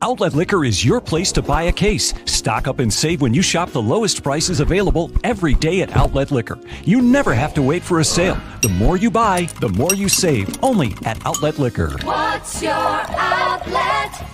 Outlet Liquor is your place to buy a case. Stock up and save when you shop the lowest prices available every day at Outlet Liquor. You never have to wait for a sale. The more you buy, the more you save. Only at Outlet Liquor. What's your outlet?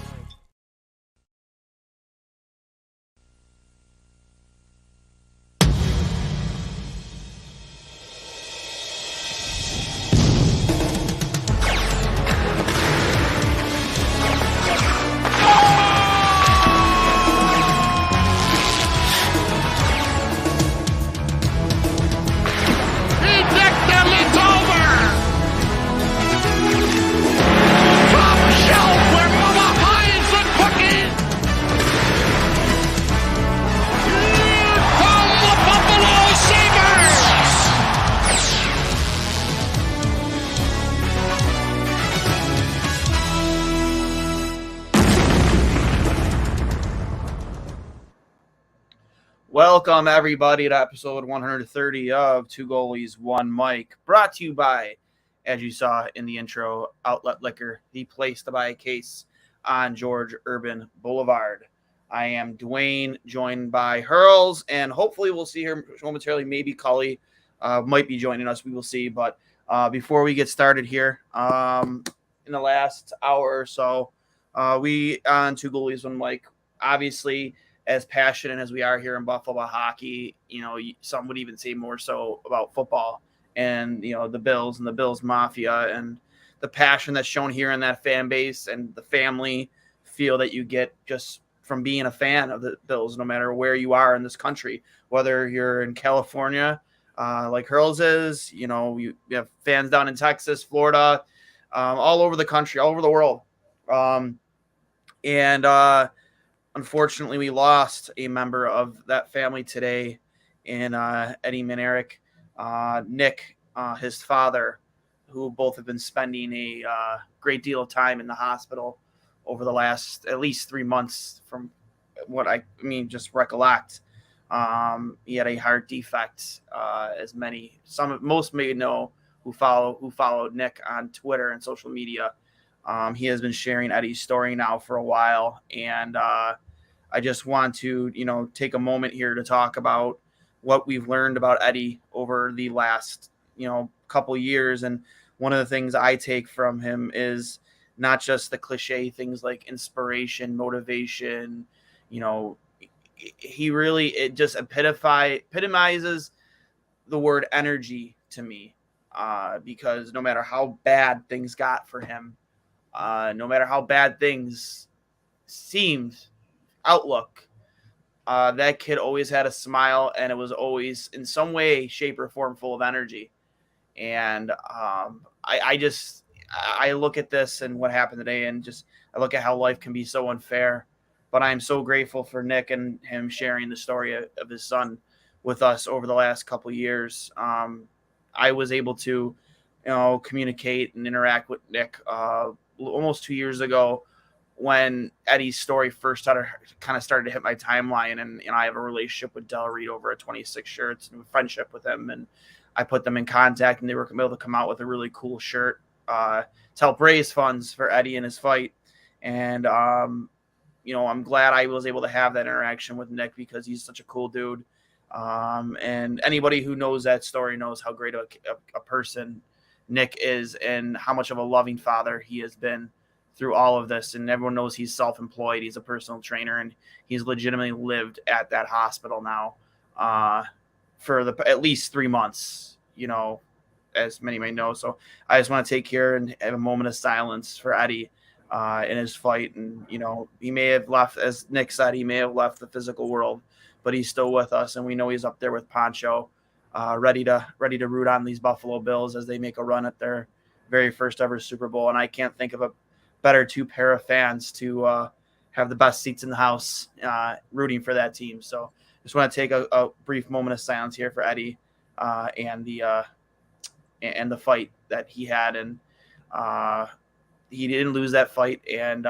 Welcome, everybody, to episode 130 of Two Goalies, One Mic, brought to you by, as you saw in the intro, Outlet Liquor, the place to buy a case on George Urban Boulevard. I am Dwayne, joined by Hurls, and hopefully we'll see here momentarily. Maybe Cully might be joining us. We will see. But before we get started here, in the last hour or so, we on Two Goalies, One Mic, obviously, as passionate as we are here in Buffalo about hockey, some would even say more so about football and, the Bills and the Bills Mafia and the passion that's shown here in that fan base and the family feel that you get just from being a fan of the Bills, no matter where you are in this country, whether you're in California, like Hurls is, you have fans down in Texas, Florida, all over the country, all over the world. Unfortunately, we lost a member of that family today in Eddie Manerick, Nick, his father, who both have been spending a great deal of time in the hospital over the last at least 3 months from what just recollect. He had a heart defect, as most may know who followed Nick on Twitter and social media. He has been sharing Eddie's story now for a while, and I just want to, take a moment here to talk about what we've learned about Eddie over the last, couple years. And one of the things I take from him is not just the cliche things like inspiration, motivation. It just epitomizes the word energy to me, because no matter how bad things got for him, no matter how bad things seemed, outlook, that kid always had a smile, and it was always in some way, shape, or form full of energy. And I look at this and what happened today, and I look at how life can be so unfair. But I'm so grateful for Nick and him sharing the story of his son with us over the last couple of years. I was able to, communicate and interact with Nick almost 2 years ago, when Eddie's story first started to hit my timeline, and I have a relationship with Del Reed over at 26 Shirts and a friendship with him, and I put them in contact, and they were able to come out with a really cool shirt to help raise funds for Eddie and his fight. And I'm glad I was able to have that interaction with Nick, because he's such a cool dude. And anybody who knows that story knows how great a person Nick is, and how much of a loving father he has been through all of this. And everyone knows he's self-employed. He's a personal trainer, and he's legitimately lived at that hospital now for at least 3 months, as many may know. So I just want to take here and have a moment of silence for Eddie in his fight. And, he may have left, as Nick said, he may have left the physical world, but he's still with us. And we know he's up there with Poncho, ready to root on these Buffalo Bills as they make a run at their very first ever Super Bowl. And I can't think of a better two pair of fans to have the best seats in the house rooting for that team. So just want to take a brief moment of silence here for Eddie and the fight that he had. And he didn't lose that fight, and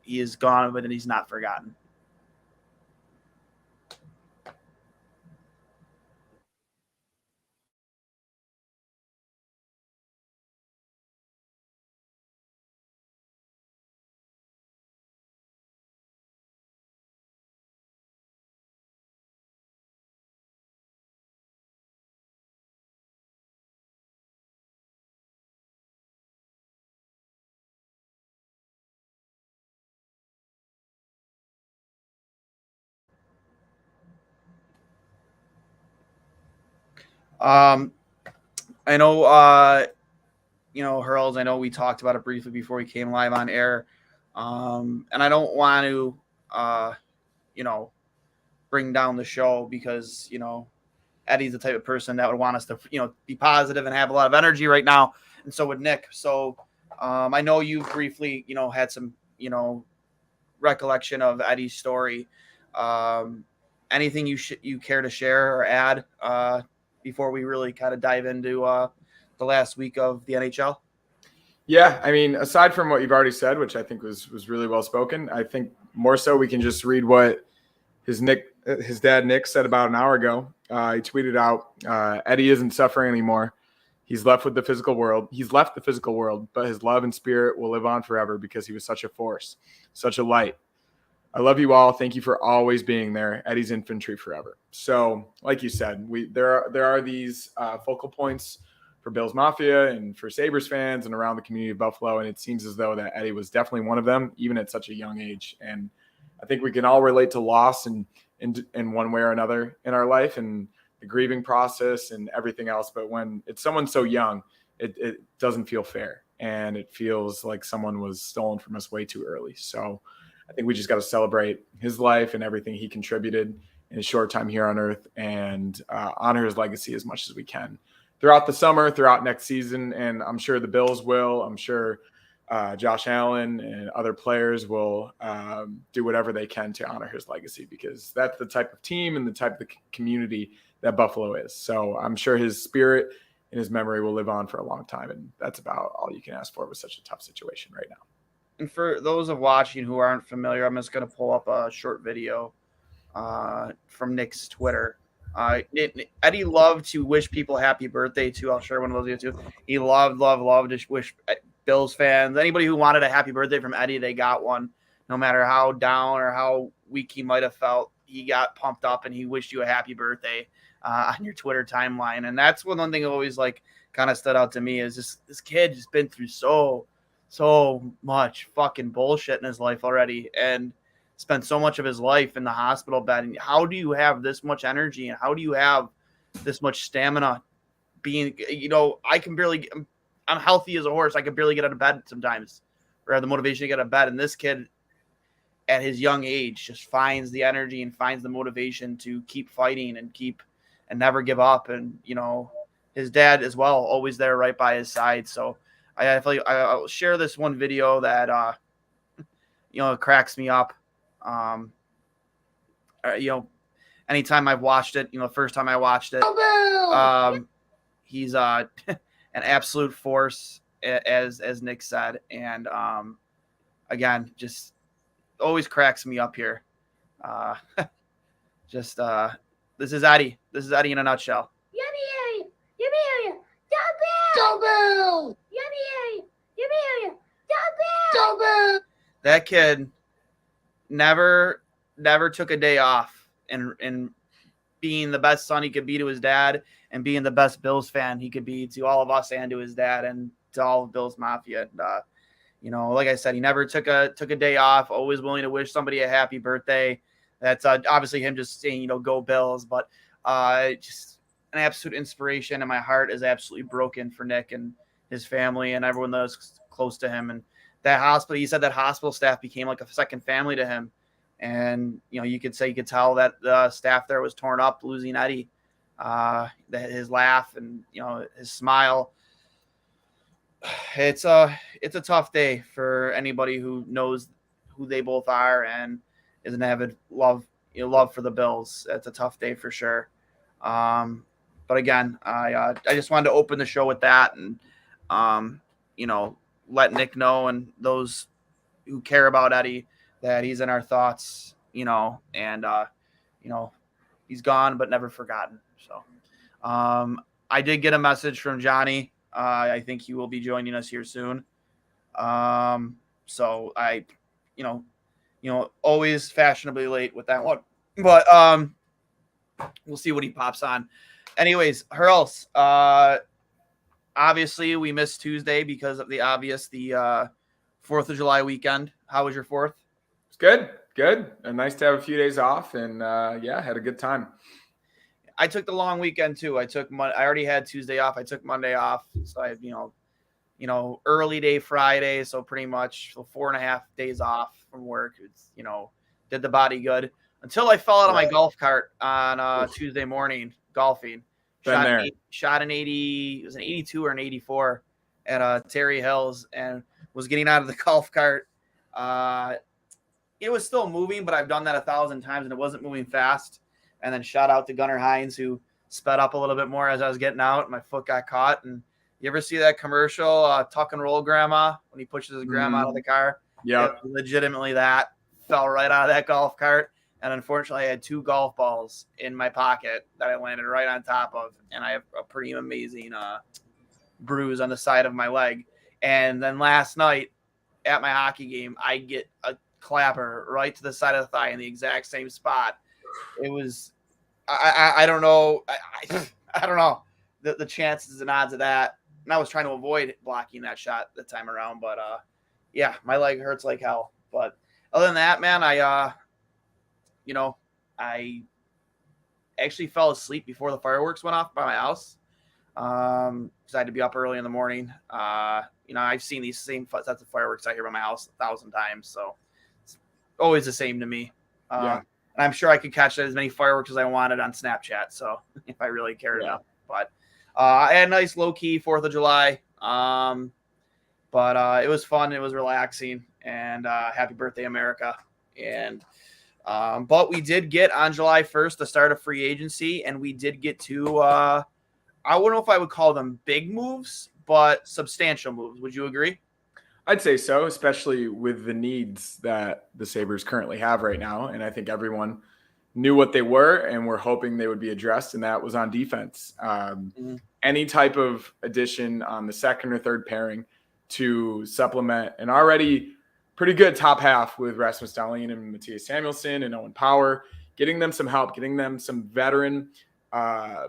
he is gone, but he's not forgotten. I know, Hurls, I know we talked about it briefly before we came live on air. And I don't want to, you know, bring down the show because, Eddie's the type of person that would want us to, be positive and have a lot of energy right now. And so would Nick. So I know you briefly, had some, recollection of Eddie's story. Anything you care to share or add before we really kind of dive into the last week of the NHL? Yeah, I mean, aside from what you've already said, which I think was really well spoken, I think more so we can just read what his dad Nick said about an hour ago. He tweeted out, Eddie isn't suffering anymore. He's left the physical world, but his love and spirit will live on forever because he was such a force, such a light. I love you all. Thank you for always being there. Eddie's infantry forever. So, like you said, there are these focal points for Bills Mafia and for Sabres fans and around the community of Buffalo, and it seems as though that Eddie was definitely one of them, even at such a young age. And I think we can all relate to loss in one way or another in our life and the grieving process and everything else. But when it's someone so young, it doesn't feel fair, and it feels like someone was stolen from us way too early. So I think we just got to celebrate his life and everything he contributed in his short time here on Earth, and honor his legacy as much as we can throughout the summer, throughout next season. And I'm sure the Bills will. I'm sure Josh Allen and other players will do whatever they can to honor his legacy, because that's the type of team and the type of community that Buffalo is. So I'm sure his spirit and his memory will live on for a long time. And that's about all you can ask for with such a tough situation right now. And for those of watching who aren't familiar, I'm just going to pull up a short video from Nick's Twitter. Eddie loved to wish people happy birthday too. I'll share one of those too. He loved to wish Bills fans, anybody who wanted a happy birthday from Eddie, they got one. No matter how down or how weak he might have felt, he got pumped up and he wished you a happy birthday on your Twitter timeline. And that's one thing that always kind of stood out to me is just this kid has been through so much fucking bullshit in his life already and spent so much of his life in the hospital bed. And how do you have this much energy and how do you have this much stamina being, I'm healthy as a horse. I can barely get out of bed sometimes or have the motivation to get out of bed. And this kid at his young age just finds the energy and finds the motivation to keep fighting and never give up. And, his dad as well, always there right by his side. So I'll share this one video that, cracks me up. Anytime I've watched it, the first time I watched it, he's an absolute force, as Nick said. And again, just always cracks me up here. This is Eddie. This is Eddie in a nutshell. That kid never took a day off and being the best son he could be to his dad and being the best Bills fan he could be to all of us and to his dad and to all of Bills Mafia. And, like I said, he never took a day off, always willing to wish somebody a happy birthday. That's obviously him just saying, go Bills, but just an absolute inspiration. And my heart is absolutely broken for Nick and his family and everyone that was close to him. And that hospital, he said that hospital staff became like a second family to him. And, you could tell that the staff there was torn up losing Eddie, his laugh and, his smile. It's a tough day for anybody who knows who they both are and is an avid love for the Bills. It's a tough day for sure. But again, I just wanted to open the show with that and, let Nick know and those who care about Eddie that he's in our thoughts, and, he's gone, but never forgotten. So I did get a message from Johnny. I think he will be joining us here soon. So I, always fashionably late with that one, but we'll see what he pops on. Anyways, Hurls, obviously we missed Tuesday because of the 4th of July weekend. How was your 4th? It's good. And nice to have a few days off and had a good time. I took the long weekend too. I already had Tuesday off. I took Monday off. So I, early day Friday. So pretty much 4.5 days off from work. It's, did the body good until I fell out of my golf cart on Tuesday morning golfing. Shot an 80, it was an 82 or an 84 at Terry Hills, and was getting out of the golf cart. It was still moving, but I've done that 1,000 times, and it wasn't moving fast. And then shout out to Gunnar Hines, who sped up a little bit more as I was getting out. My foot got caught. And you ever see that commercial, Tuck and Roll Grandma, when he pushes his grandma out of the car? Yeah. Legitimately that. Fell right out of that golf cart. And unfortunately, I had 2 golf balls in my pocket that I landed right on top of. And I have a pretty amazing bruise on the side of my leg. And then last night at my hockey game, I get a clapper right to the side of the thigh in the exact same spot. It was, I don't know. I don't know the chances and odds of that. And I was trying to avoid blocking that shot the time around, but yeah, my leg hurts like hell. But other than that, man, I actually fell asleep before the fireworks went off by my house. Because I had to be up early in the morning. I've seen these same sets of fireworks out here by my house 1,000 times, so it's always the same to me. Yeah. And I'm sure I could catch as many fireworks as I wanted on Snapchat, so if I really cared enough. But I had a nice low-key 4th of July. But it was fun. It was relaxing. And happy birthday, America. And but we did get on July 1st the start of free agency, and we did get 2 I wouldn't know if I would call them big moves, but substantial moves. Would you agree? I'd say so, especially with the needs that the Sabres currently have right now. And I think everyone knew what they were and were hoping they would be addressed, and that was on defense. Any type of addition on the second or third pairing to supplement an already pretty good top half with Rasmus Dahlin and Matthias Samuelsson and Owen Power, getting them some help, getting them some veteran,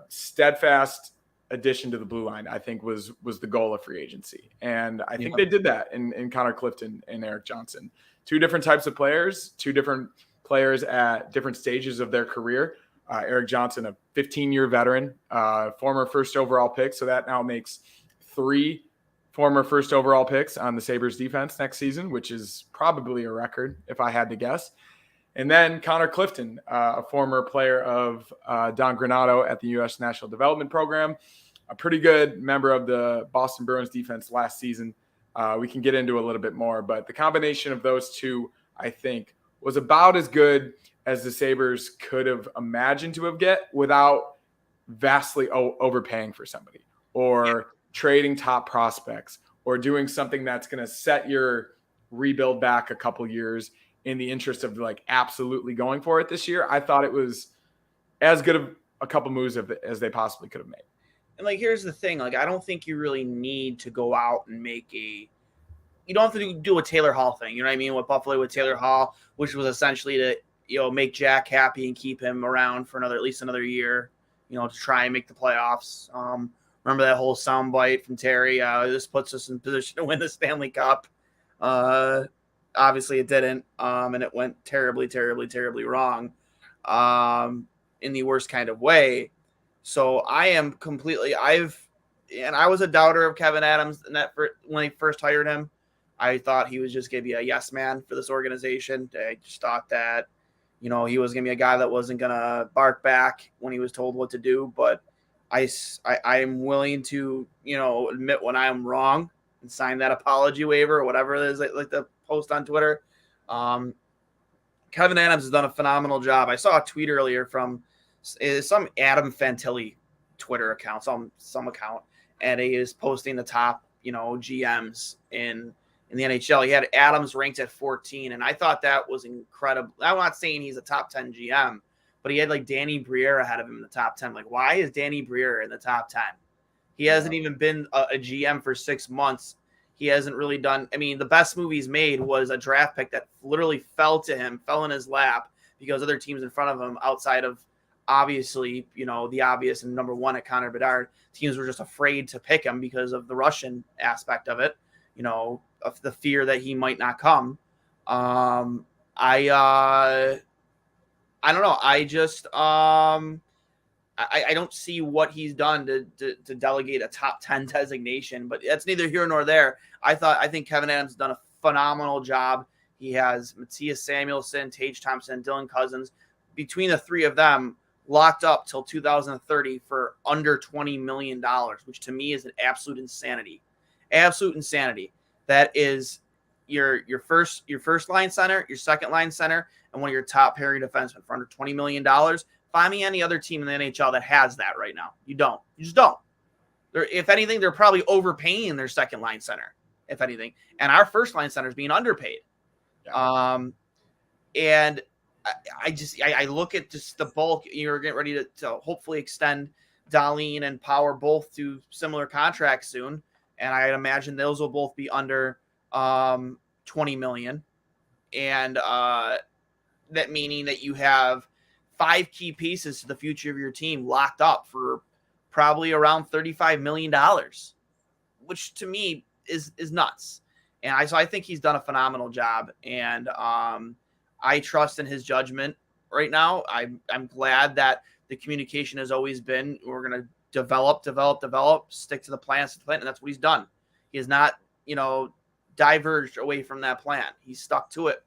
steadfast addition to the blue line, I think was the goal of free agency. And I think they did that in Connor Clifton and Eric Johnson. 2 different types of players, 2 different players at different stages of their career. Eric Johnson, a 15-year veteran, former first overall pick. So that now makes 3 former first overall picks on the Sabres defense next season, which is probably a record if I had to guess. And then Connor Clifton, a former player of Don Granato at the U.S. National Development Program, a pretty good member of the Boston Bruins defense last season. We can get into a little bit more, but the combination of those 2, I think, was about as good as the Sabres could have imagined to have get without vastly overpaying for somebody or trading top prospects or doing something that's going to set your rebuild back a couple years in the interest of like absolutely going for it this year. I thought it was as good of a couple moves as they possibly could have made. And like, here's the thing. Like, I don't think you really need to go out and you don't have to do a Taylor Hall thing. You know what I mean? With Buffalo with Taylor Hall, which was essentially to, make Jack happy and keep him around for at least another year, to try and make the playoffs. Remember that whole soundbite from Terry? This puts us in position to win the Stanley Cup. Obviously it didn't. And it went terribly, terribly, terribly wrong in the worst kind of way. So I am completely, I was a doubter of Kevin Adams when I first hired him. I thought he was just going to be a yes man for this organization. I just thought that, he was going to be a guy that wasn't going to bark back when he was told what to do. But I am willing to, admit when I am wrong and sign that apology waiver or whatever it is, like the post on Twitter. Kevin Adams has done a phenomenal job. I saw a tweet earlier from some Adam Fantilli Twitter account, some account, and he is posting the top, GMs in the NHL. He had Adams ranked at 14, and I thought that was incredible. I'm not saying he's a top 10 GM, but he had like Danny Briere ahead of him in the top 10. Like, why is Danny Briere in the top 10? He hasn't even been a GM for 6 months. He hasn't really done. I mean, the best move he's made was a draft pick that literally fell in his lap because other teams in front of him, outside of obviously, the obvious and number 1 at Connor Bedard, teams were just afraid to pick him because of the Russian aspect of it, of the fear that he might not come. I don't know. I just, I don't see what he's done to delegate a top 10 designation, but that's neither here nor there. I think Kevin Adams has done a phenomenal job. He has Matthias Samuelsson, Tage Thompson, Dylan Cousins. Between the three of them, locked up till 2030 for under $20 million, which to me is an absolute insanity. Absolute insanity. That is your first line center, your second line center, and one of your top pairing defensemen for under $20 million. Find me any other team in the NHL that has that right now. You don't. You just don't. If anything, they're probably overpaying their second line center, if anything. And our first line center is being underpaid. Yeah. And I look at just the bulk. You're getting ready to hopefully extend Dahlin and Power both to similar contracts soon. And I imagine those will both be under $20 million. And that meaning that you have 5 key pieces to the future of your team locked up for probably around $35 million, which to me is nuts. And so I think he's done a phenomenal job. And I trust in his judgment right now. I'm glad that the communication has always been, we're going to develop, stick to the plan, and that's what he's done. He has not, diverged away from that plan. He's stuck to it.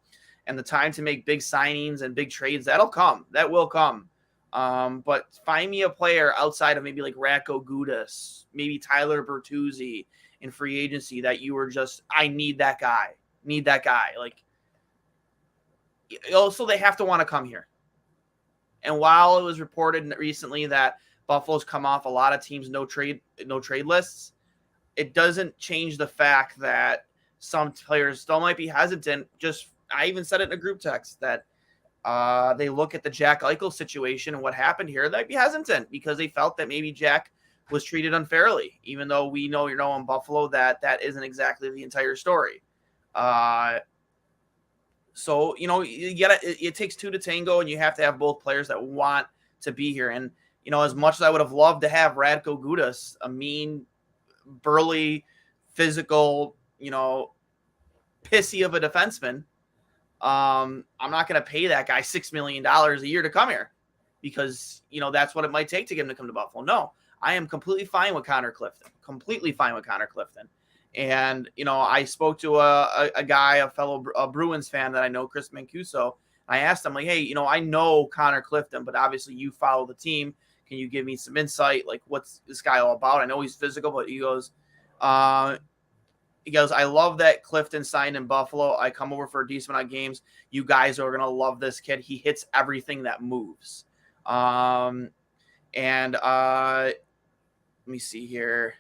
And the time to make big signings and big trades, that will come. But find me a player outside of maybe like Radko Gudas, maybe Tyler Bertuzzi in free agency that you were just, I need that guy. Like, also they have to want to come here. And while it was reported recently that Buffalo's come off a lot of teams no trade lists, it doesn't change the fact that some players still might be hesitant. I even said it in a group text that they look at the Jack Eichel situation and what happened here, they'd be hesitant because they felt that maybe Jack was treated unfairly, even though we know in Buffalo that isn't exactly the entire story. So, it takes two to tango, and you have to have both players that want to be here. And, as much as I would have loved to have Radko Gudas, a mean, burly, physical, pissy of a defenseman, I'm not going to pay that guy $6 million a year to come here because, that's what it might take to get him to come to Buffalo. No, I am completely fine with Connor Clifton. And, I spoke to a guy, a fellow Bruins fan that I know, Chris Mancuso. I asked him, like, hey, I know Connor Clifton, but obviously you follow the team. Can you give me some insight? Like, what's this guy all about? I know he's physical, but he goes, I love that Clifton signed in Buffalo. I come over for a decent amount of games. You guys are going to love this kid. He hits everything that moves. Let me see here.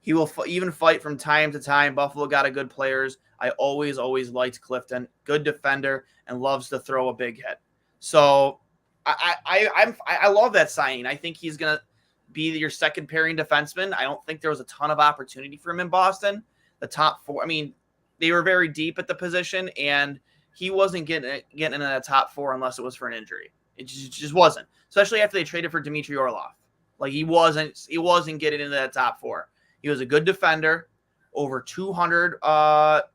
He will even fight from time to time. Buffalo got a good players. I always liked Clifton. Good defender and loves to throw a big hit. So I love that signing. I think he's going to be your second pairing defenseman. I don't think there was a ton of opportunity for him in Boston. The top 4, they were very deep at the position, and he wasn't getting into the top 4 unless it was for an injury. It just wasn't, especially after they traded for Dmitry Orlov. Like, he wasn't getting into that top 4. He was a good defender, over 200 block.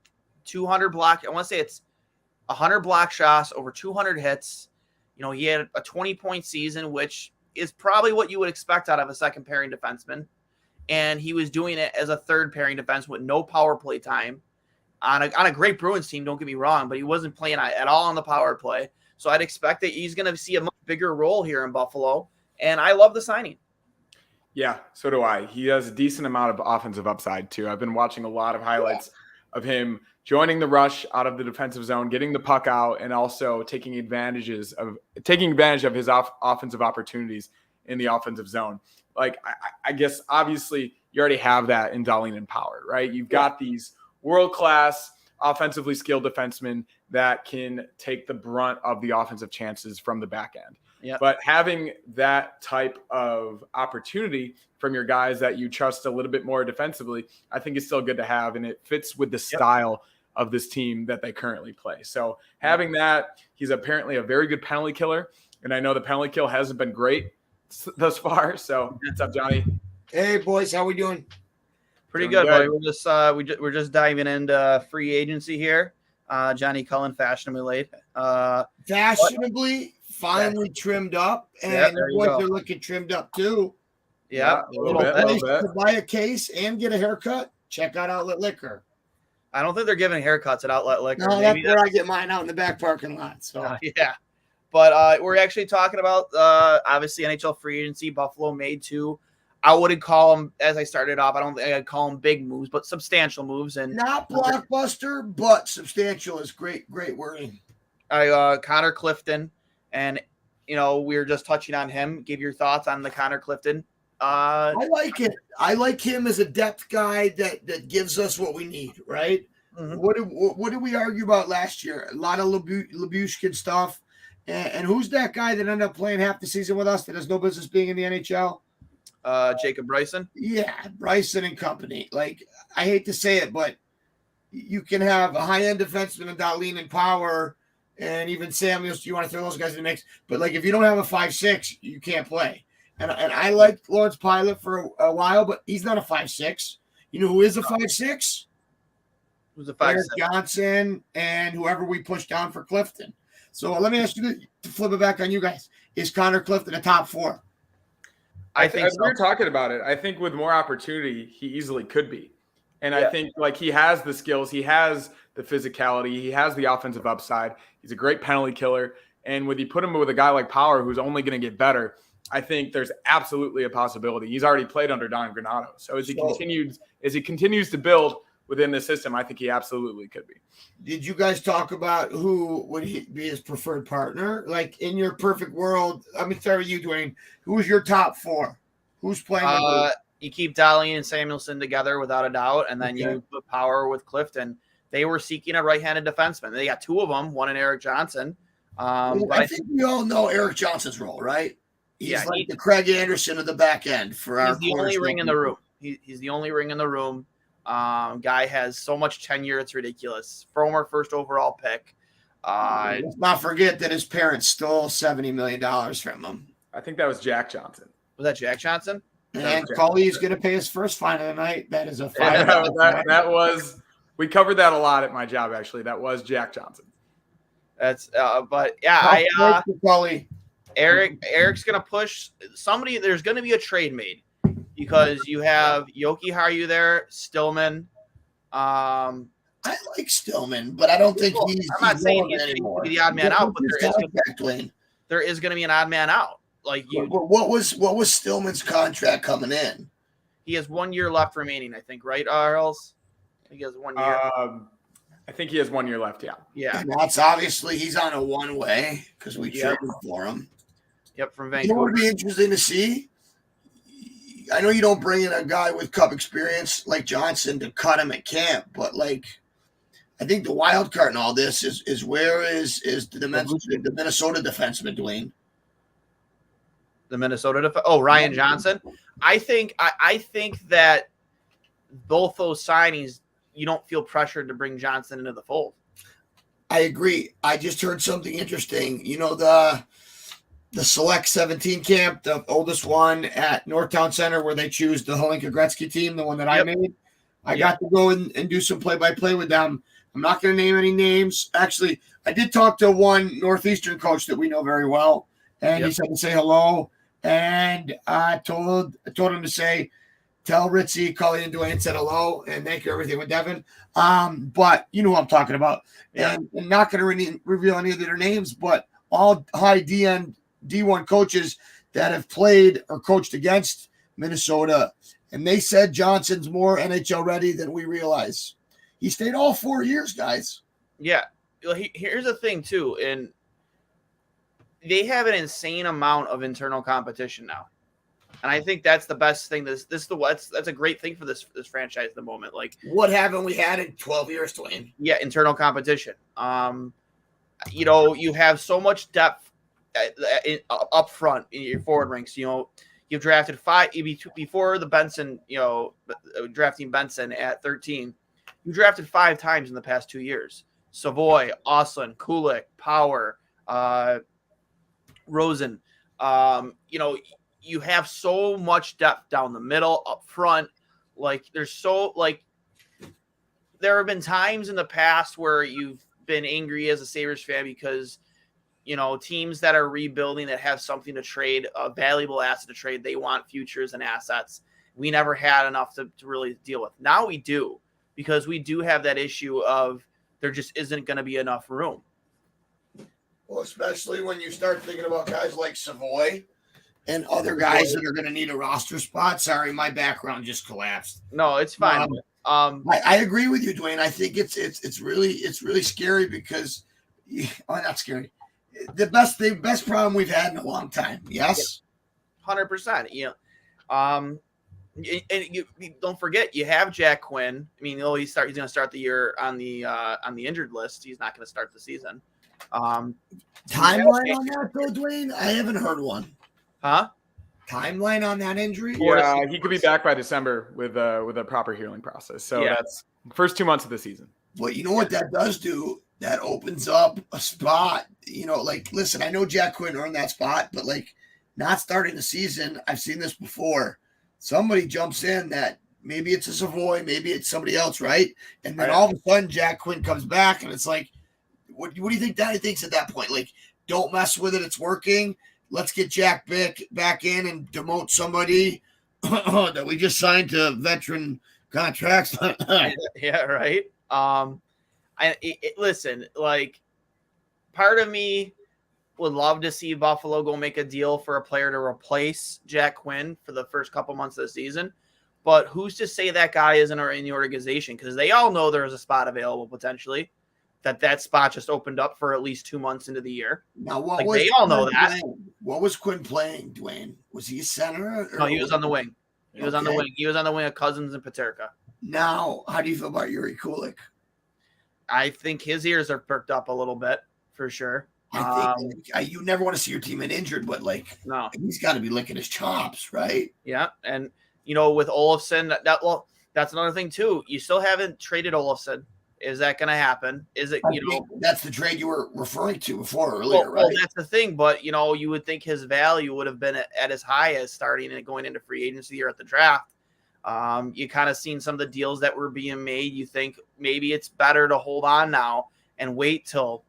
I want to say it's 100 block shots, over 200 hits. He had a 20-point season, which is probably what you would expect out of a second pairing defenseman. And he was doing it as a third pairing defense with no power play time on a great Bruins team. Don't get me wrong, but he wasn't playing at all on the power play. So I'd expect that he's going to see a much bigger role here in Buffalo. And I love the signing. Yeah, so do I. He has a decent amount of offensive upside too. I've been watching a lot of highlights of him joining the rush out of the defensive zone, getting the puck out, and also taking advantage of his offensive opportunities in the offensive zone. Like, I guess obviously you already have that in Dahlin and Power, right? You've got these world-class offensively skilled defensemen that can take the brunt of the offensive chances from the back end. Yep. But having that type of opportunity from your guys that you trust a little bit more defensively, I think is still good to have, and it fits with the style of this team that they currently play. So having that, he's apparently a very good penalty killer, and I know the penalty kill hasn't been great thus far. So what's up, Johnny? Hey, boys, how we doing? Pretty good, buddy. We're just diving into free agency here. Johnny Cullen, fashionably late. Fashionably finally trimmed up, and Yeah, the there you boys go. are looking trimmed up too. Yeah, a little bit. To buy a case and get a haircut, check out Outlet Liquor. I don't think they're giving haircuts at Outlet Liquor. No, Maybe that's where I get mine, out in the back parking lot. So yeah. But we're actually talking about obviously NHL free agency. Buffalo made 2. I wouldn't call them, as I started off, I don't think I'd call them big moves, but substantial moves. And not blockbuster, but substantial is great wording. Connor Clifton, and we were just touching on him. Give your thoughts on the Connor Clifton. I like it. I like him as a depth guy that gives us what we need, right? Mm-hmm. What did we argue about last year? A lot of Labushkin stuff. And who's that guy that ended up playing half the season with us that has no business being in the NHL? Jacob Bryson. Yeah, Bryson and company. Like, I hate to say it, but you can have a high-end defenseman and Darlene and Power and even Samuels. You want to throw those guys in the mix. But, like, if you don't have a 5'6", you can't play. And I liked Lawrence Pilot for a while, but he's not a 5'6". You know who is a 5'6"? Who's a 5'6"? Eric Johnson and whoever we pushed down for Clifton. So let me ask you to flip it back on you guys. Is Connor Clifton a top 4? I think so. We're talking about it. I think with more opportunity, he easily could be. And Yeah. I think he has the skills, he has the physicality, he has the offensive upside. He's a great penalty killer. And when you put him with a guy like Power, who's only going to get better, I think there's absolutely a possibility. He's already played under Don Granato. So as he continues to build within the system, I think he absolutely could be. Did you guys talk about who would be his preferred partner? Like, in your perfect world, let me start with you, Dwayne. Who's your top 4? Who's playing? You keep Daly and Samuelson together without a doubt, and then you put Power with Clifton. They were seeking a right-handed defenseman. They got 2 of them, one in Eric Johnson. But I think we all know Eric Johnson's role, right? He's the Craig Anderson of the back end for our. He's the only ring in the room. He's the only ring in the room. Guy has so much tenure, it's ridiculous. Former first overall pick. Let's not forget that his parents stole $70 million from him. I think that was Jack Johnson. Was that Jack Johnson? And Cully's going to pay his first fine of the night. That is a fine. That was. We covered that a lot at my job. Actually, that was Jack Johnson. That's. But yeah, Cully. Eric's going to push somebody. There's going to be a trade made. Because you have Yoki Haru there, Stillman. I like Stillman, but I don't think he's. I'm not saying he's anymore. The odd man out, but there is going to be an odd man out. What was Stillman's contract coming in? He has 1 year left remaining, I think, right, Arles? I think he has 1 year. I think he has 1 year left. Yeah. And that's obviously he's on a one-way because we traded for him. Yep, from You know Vancouver. what would be interesting to see? I know you don't bring in a guy with cup experience like Johnson to cut him at camp, but I think the wild card in all this is where is the Minnesota defenseman, Dwayne? The Minnesota Ryan Johnson. I think that both those signings, you don't feel pressured to bring Johnson into the fold. I agree. I just heard something interesting. You know, the Select 17 camp, the oldest one at Northtown Center, where they choose the Holinka Gretzky team, the one that I made. I got to go and do some play-by-play with them. I'm not going to name any names. Actually, I did talk to one Northeastern coach that we know very well, and he said to say hello. And I told him to say, tell Ritzy, Cully, and Dwayne said hello, and thank you for everything with Devin. But you know who I'm talking about. Yeah. And I'm not going to reveal any of their names, but all high D1 coaches that have played or coached against Minnesota, and they said Johnson's more NHL ready than we realize. He stayed all 4 years, guys. Yeah. Well, here's the thing, too, and they have an insane amount of internal competition now. And I think that's the best thing. That's a great thing for this franchise at the moment. Like, what haven't we had in 12 years, Dwayne? Yeah, internal competition. You have so much depth up front in your forward ranks. You've drafted 5 before the Benson. Drafting Benson at 13. You drafted 5 times in the past 2 years. Savoy, Oslin, Kulik, Power, Rosen. You have so much depth down the middle, up front. There have been times in the past where you've been angry as a Sabres fan because teams that are rebuilding that have something to trade, a valuable asset to trade, they want futures and assets. We never had enough to really deal with. Now we do, because we do have that issue of there just isn't going to be enough room. Well, especially when you start thinking about guys like Savoy and other guys that are going to need a roster spot. Sorry, my background just collapsed. No, it's fine. I agree with you, Dwayne. I think it's really scary because, not scary. The best problem we've had in a long time. Yes, 100%. And you don't forget, you have Jack Quinn. I mean, he's going to start the year on the injured list. He's not going to start the season. Timeline on that, though, Dwayne? I haven't heard one. Huh? Timeline on that injury? Yeah, he could be back by December with a proper healing process. So that's the first 2 months of the season. Well, you know what that does do? That opens up a spot. Listen, I know Jack Quinn earned that spot, but not starting the season, I've seen this before. Somebody jumps in that maybe it's a Savoy, maybe it's somebody else, right? And then all of a sudden Jack Quinn comes back, and it's like, what do you think Danny thinks at that point? Don't mess with it. It's working. Let's get Jack back in and demote somebody that we just signed to veteran contracts. Yeah, right. Listen, part of me would love to see Buffalo go make a deal for a player to replace Jack Quinn for the first couple months of the season. But who's to say that guy isn't in the organization? Because they all know there's a spot available potentially. That spot just opened up for at least 2 months into the year. Now, they all know that. What was Quinn playing, Dwayne? Was he a center? No, he was on the wing. He was on the wing. He was on the wing of Cousins and Paterka. Now, how do you feel about Yuri Kulik? I think his ears are perked up a little bit, for sure. I think you never want to see your team injured, but no, he's got to be licking his chops, right? Yeah, and with Olofsson, that's another thing too. You still haven't traded Olofsson. Is that going to happen? Is it that's the trade you were referring to earlier, right? Well, that's the thing, but you would think his value would have been at as high as starting and going into free agency or at the draft. You kind of seen some of the deals that were being made. You think maybe it's better to hold on now and wait till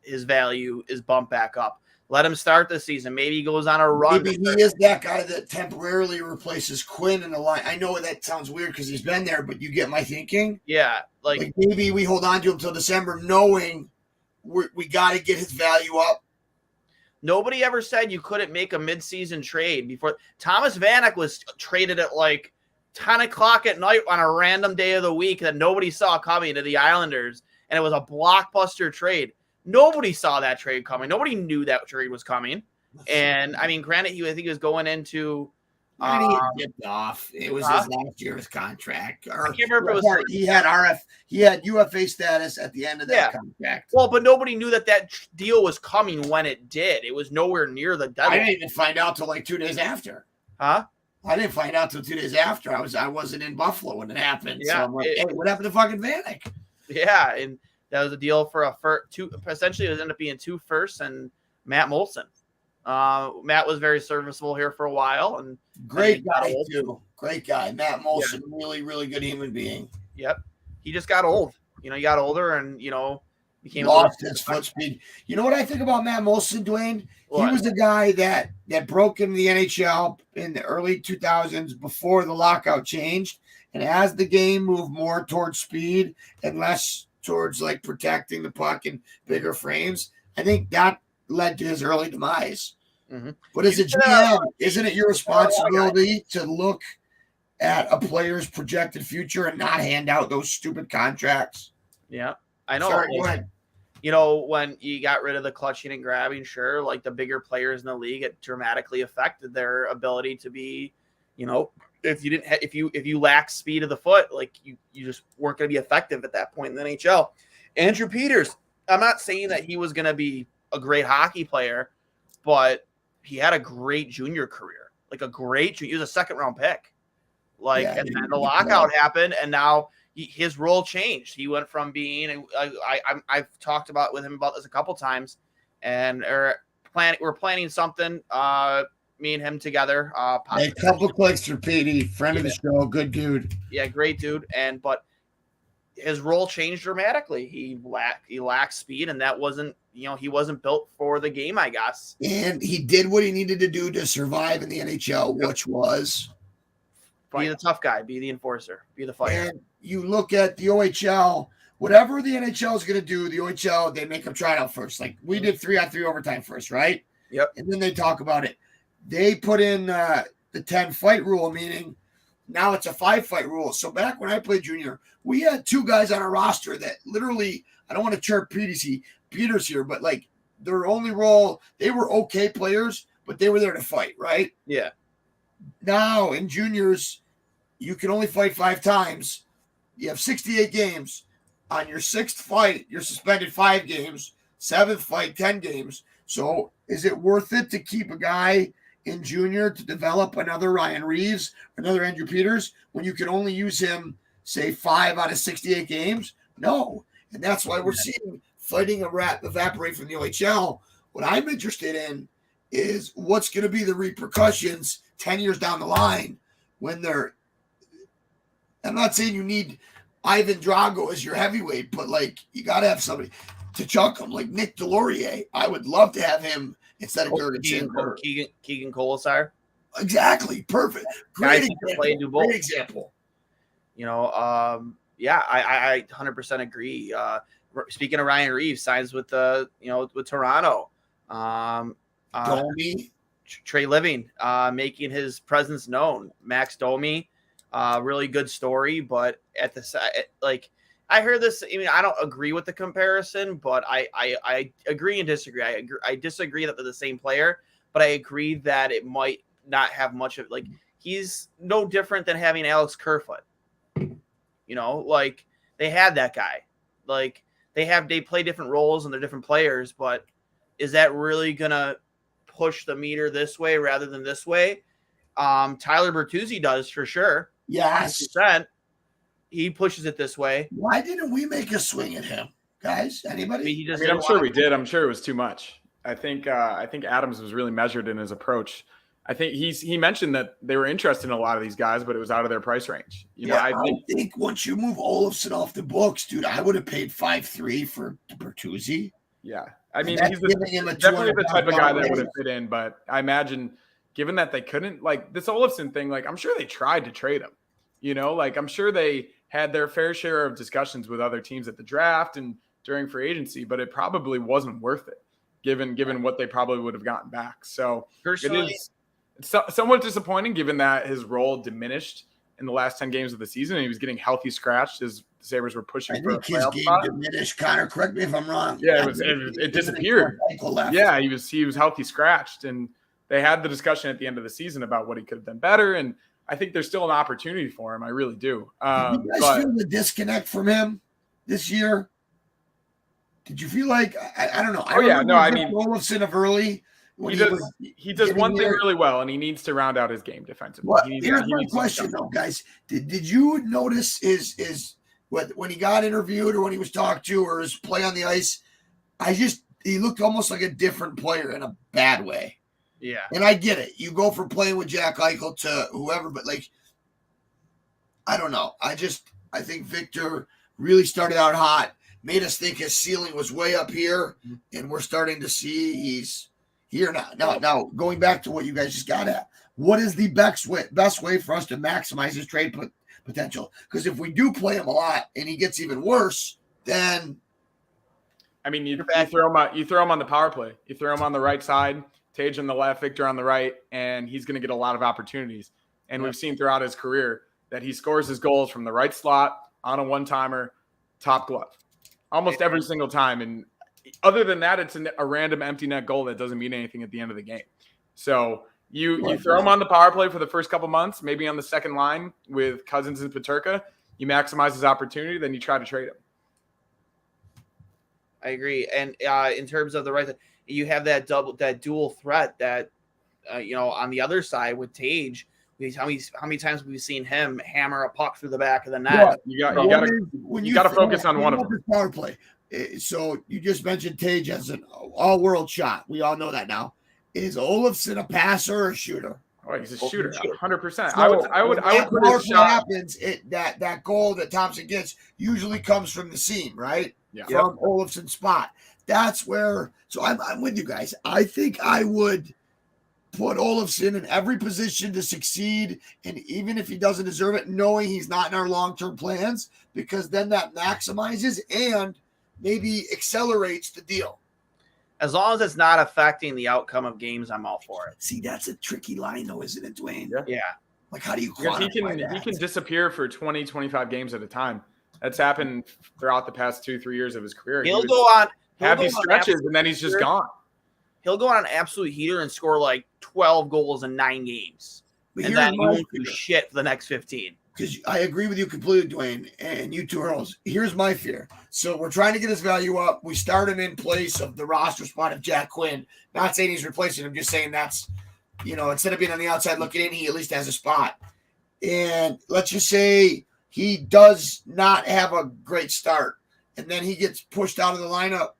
his value is bumped back up. Let him start the season. Maybe he goes on a run. Maybe he is that guy that temporarily replaces Quinn in the line. I know that sounds weird because he's been there, but you get my thinking? Yeah. Like maybe we hold on to him till December knowing we got to get his value up. Nobody ever said you couldn't make a midseason trade before. Thomas Vanek was traded at 10 o'clock at night on a random day of the week that nobody saw coming to the Islanders, and it was a blockbuster trade. Nobody saw that trade coming. Nobody knew that trade was coming. And I mean, granted, I think he was going into. He dipped off. It was his last year's contract. I can't remember if it was. He had UFA status at the end of that contract. Well, but nobody knew that deal was coming when it did. It was nowhere near the deadline. I didn't even find out till 2 days after. Huh? I didn't find out till 2 days after. I wasn't in Buffalo when it happened. Yeah, so I'm like, hey, what happened to fucking Vanek? Yeah, and that was a deal for two. Essentially, it ended up being 2 firsts and Matt Molson. Matt was very serviceable here for a while, and great guy too. Great guy, Matt Molson. Yeah. Really, really good human being. Yep, he just got old. He got older, and became lost his foot speed. You know what I think about Matt Molson, Dwayne? What? He was the guy that broke into the NHL in the early 2000s before the lockout changed, and as the game moved more towards speed and less towards protecting the puck and bigger frames, I think that led to his early demise. Mm-hmm. But as a GM, isn't it your responsibility to look at a player's projected future and not hand out those stupid contracts? Yeah, I know. Sorry, go ahead. When you got rid of the clutching and grabbing, sure, the bigger players in the league, it dramatically affected their ability to be, if you lack speed of the foot, you just weren't going to be effective at that point in the NHL. Andrew Peters, I'm not saying that he was going to be a great hockey player, but he had a great junior career, he was a second-round pick. And then the lockout happened, and now his role changed. He went from being, I've talked with him about this a couple times, and we're planning something, me and him together. A couple clicks for Petey, friend of the show, good dude. Yeah, great dude. But his role changed dramatically. He lacked speed, and that wasn't, he wasn't built for the game, I guess. And he did what he needed to do to survive in the NHL, which was be the tough guy, be the enforcer, be the fighter. And you look at the OHL, whatever the NHL is going to do, the OHL, they make them try it out first. Like we did 3-on-3 overtime first, right? Yep. And then they talk about it. They put in the 10 fight rule, meaning now it's a 5-fight rule. So back when I played junior, we had 2 guys on our roster that literally, I don't want to chirp Peters here, but like their only role, they were okay players, but they were there to fight, right? Yeah. Now in juniors, you can only fight 5 times. You have 68 games. On your 6th fight, you're suspended 5 games. 7th fight, 10 games. So is it worth it to keep a guy in junior to develop another Ryan Reeves, another Andrew Peters, when you can only use him, say, 5 out of 68 games? No. And that's why we're seeing fighting evaporate from the OHL. What I'm interested in is what's going to be the repercussions 10 years down the line when they're – I'm not saying you need Ivan Drago as your heavyweight, but, like, you got to have somebody to chunk him, like Nick Delorier. I would love to have him instead of Gergensen. Keegan Colasar. Exactly. Perfect. Great example. Great example. Yeah, I 100% agree. Speaking of Ryan Reeves, signs with with Toronto. Domi. Trey Living, making his presence known. Max Domi, really good story, but at the side, like I heard this. I mean, I don't agree with the comparison, but I agree and disagree. I disagree that they're the same player, but I agree that it might not have much of like he's no different than having Alex Kerfoot. Like they had that guy. Like they play different roles and they're different players, but is that really gonna push the meter this way rather than this way? Tyler Bertuzzi does for sure. Yes. 100%. He pushes it this way. Why didn't we make a swing at him, guys? Anybody? I'm sure we did. I'm sure it was too much. I think Adams was really measured in his approach. I think he mentioned that they were interested in a lot of these guys, but it was out of their price range. I think once you move Olofsson off the books, dude, I would have paid 5.3 for Bertuzzi. Yeah. I mean, he's definitely the type of guy that would have fit in, but I imagine given that they couldn't, like this Olofsson thing, like I'm sure they tried to trade him. Like I'm sure they had their fair share of discussions with other teams at the draft and during free agency, but it probably wasn't worth it given what they probably would have gotten back. So personally, it's somewhat disappointing given that his role diminished in the last 10 games of the season and he was getting healthy scratched as the Sabres were pushing for a playoff spot. Diminished. Connor, correct me if I'm wrong. Yeah, it disappeared. Yeah, he was healthy scratched, and they had the discussion at the end of the season about what he could have done better, and I think there's still an opportunity for him. I really do. Did you guys feel the disconnect from him this year? Did you feel like I don't know? I mean, Olofsson of early. He does one thing really well, and he needs to round out his game defensively. Well, here's my question, though, guys. Did you notice when he got interviewed or when he was talked to or his play on the ice? He looked almost like a different player in a bad way. Yeah. And I get it. You go from playing with Jack Eichel to whoever, but like, I don't know. I think Victor really started out hot, made us think his ceiling was way up here, and we're starting to see he's here now. Now, going back to what you guys just got at, what is the best way for us to maximize his trade potential? Because if we do play him a lot and he gets even worse, then I mean, you throw him on the power play. You throw him on the right side, Tage on the left, Victor on the right, and he's going to get a lot of opportunities. And we've seen throughout his career that he scores his goals from the right slot on a one-timer, top glove, almost every single time. And other than that, it's a random empty net goal that doesn't mean anything at the end of the game. So you throw him on the power play for the first couple months, maybe on the second line with Cousins and Peterka. You maximize his opportunity, then you try to trade him. I agree. And in terms of the right, you have that dual threat that on the other side with Tage. How many times have we seen him hammer a puck through the back of the net? Yeah, you got to focus on one of them. Power play. So you just mentioned Tage as an all-world shot. We all know that now. Is Olofsson a passer or a shooter? Oh, he's a shooter, 100%. So I would put what his shot. happens, that goal that Thompson gets usually comes from the seam, right? Yeah. From Olofsson's spot. That's where. So I'm with you guys. I think I would put Olofsson in every position to succeed, and even if he doesn't deserve it, knowing he's not in our long-term plans, because then that maximizes and maybe accelerates the deal. As long as it's not affecting the outcome of games, I'm all for it. See, that's a tricky line, though, isn't it, Dwayne? Yeah. Like, how do you Because quantify he that? can disappear for 20, 25 games at a time. That's happened throughout the past 2-3 years of his career. He'll go on these stretches, and then he's just gone. He'll go on an absolute heater and score like 12 goals in 9 games. And then he won't do shit for the next 15. Because I agree with you completely, Dwayne, and you two Earls. Here's my fear. So we're trying to get his value up. We start him in place of the roster spot of Jack Quinn. Not saying he's replacing him, just saying that's, instead of being on the outside looking in, he at least has a spot. And let's just say he does not have a great start, and then he gets pushed out of the lineup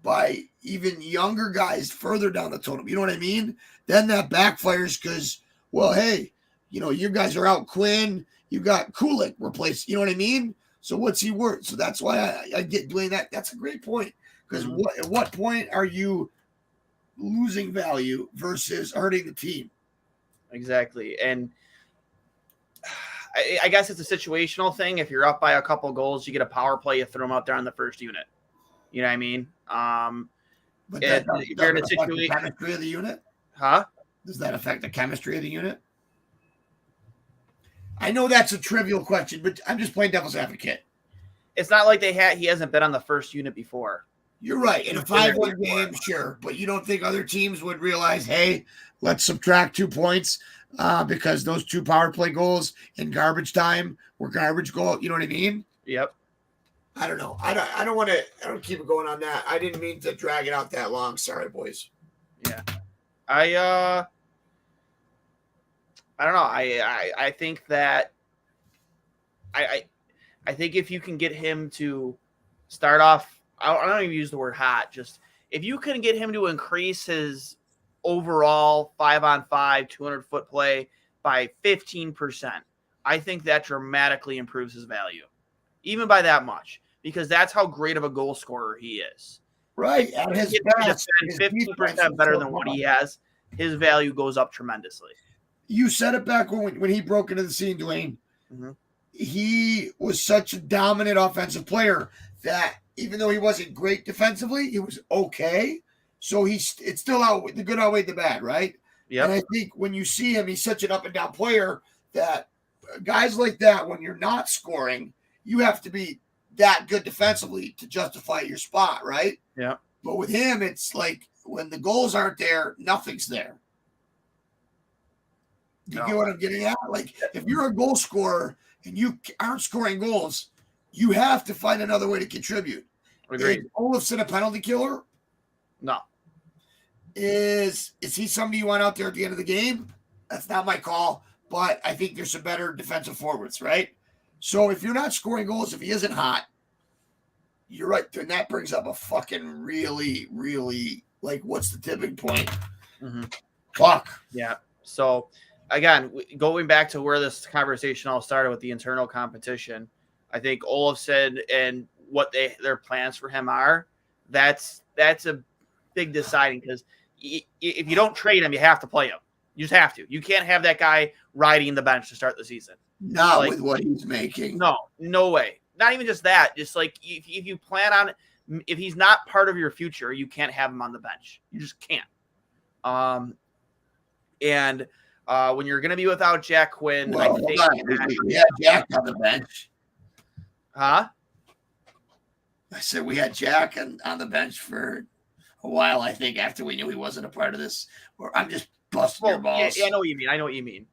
by even younger guys further down the totem. You know what I mean? Then that backfires because, well, hey, you guys are out Quinn. You got Kulik replaced. You know what I mean? So what's he worth? So that's why I get Dwayne that. That's a great point. Because at what point are you losing value versus hurting the team? Exactly. And I guess it's a situational thing. If you're up by a couple goals, you get a power play, you throw them out there on the first unit. You know what I mean? But if you're in a situation, the chemistry of the unit? Huh? Does that affect the chemistry of the unit? I know that's a trivial question, but I'm just playing devil's advocate. It's not like he hasn't been on the first unit before. You're right. In a 5-1 game, sure. But you don't think other teams would realize, hey, let's subtract 2 points because those 2 power play goals in garbage time were garbage goal. You know what I mean? Yep. I don't know. I don't want to. I don't keep it going on that. I didn't mean to drag it out that long. Sorry, boys. Yeah. I don't know. I think that I think if you can get him to start off, I don't even use the word hot. Just if you can get him to increase his overall 5-on-5 200-foot play by 15%, I think that dramatically improves his value, even by that much, because that's how great of a goal scorer he is. Right. At his best, 15% better than what he has, his value goes up tremendously. You said it back when he broke into the scene, Dwayne. Mm-hmm. He was such a dominant offensive player that even though he wasn't great defensively, he was okay. So it's still out. The good outweighed the bad, right? Yeah. And I think when you see him, he's such an up and down player that guys like that, when you're not scoring, you have to be that good defensively to justify your spot, right? Yeah. But with him, it's like when the goals aren't there, nothing's there. You get what I'm getting at? Like, if you're a goal scorer and you aren't scoring goals, you have to find another way to contribute. Agreed. Is Olofsson a penalty killer? No. Is he somebody you want out there at the end of the game? That's not my call, but I think there's some better defensive forwards, right? So if you're not scoring goals, if he isn't hot, you're right. Then that brings up a fucking really, really, like, what's the tipping point? Mm-hmm. Fuck. Yeah. So, again, going back to where this conversation all started with the internal competition, I think Olofsson and what their plans for him are, that's a big deciding, because if you don't trade him, you have to play him. You just have to. You can't have that guy riding the bench to start the season. Not with what he's making. No way. Not even just that. Just like if you plan on, if he's not part of your future, you can't have him on the bench. You just can't. And when you're going to be without Jack Quinn, I think we had Jack on the bench. Huh? I said we had Jack on the bench for a while, I think, after we knew he wasn't a part of this. Or I'm just busting your balls. Yeah, I know what you mean.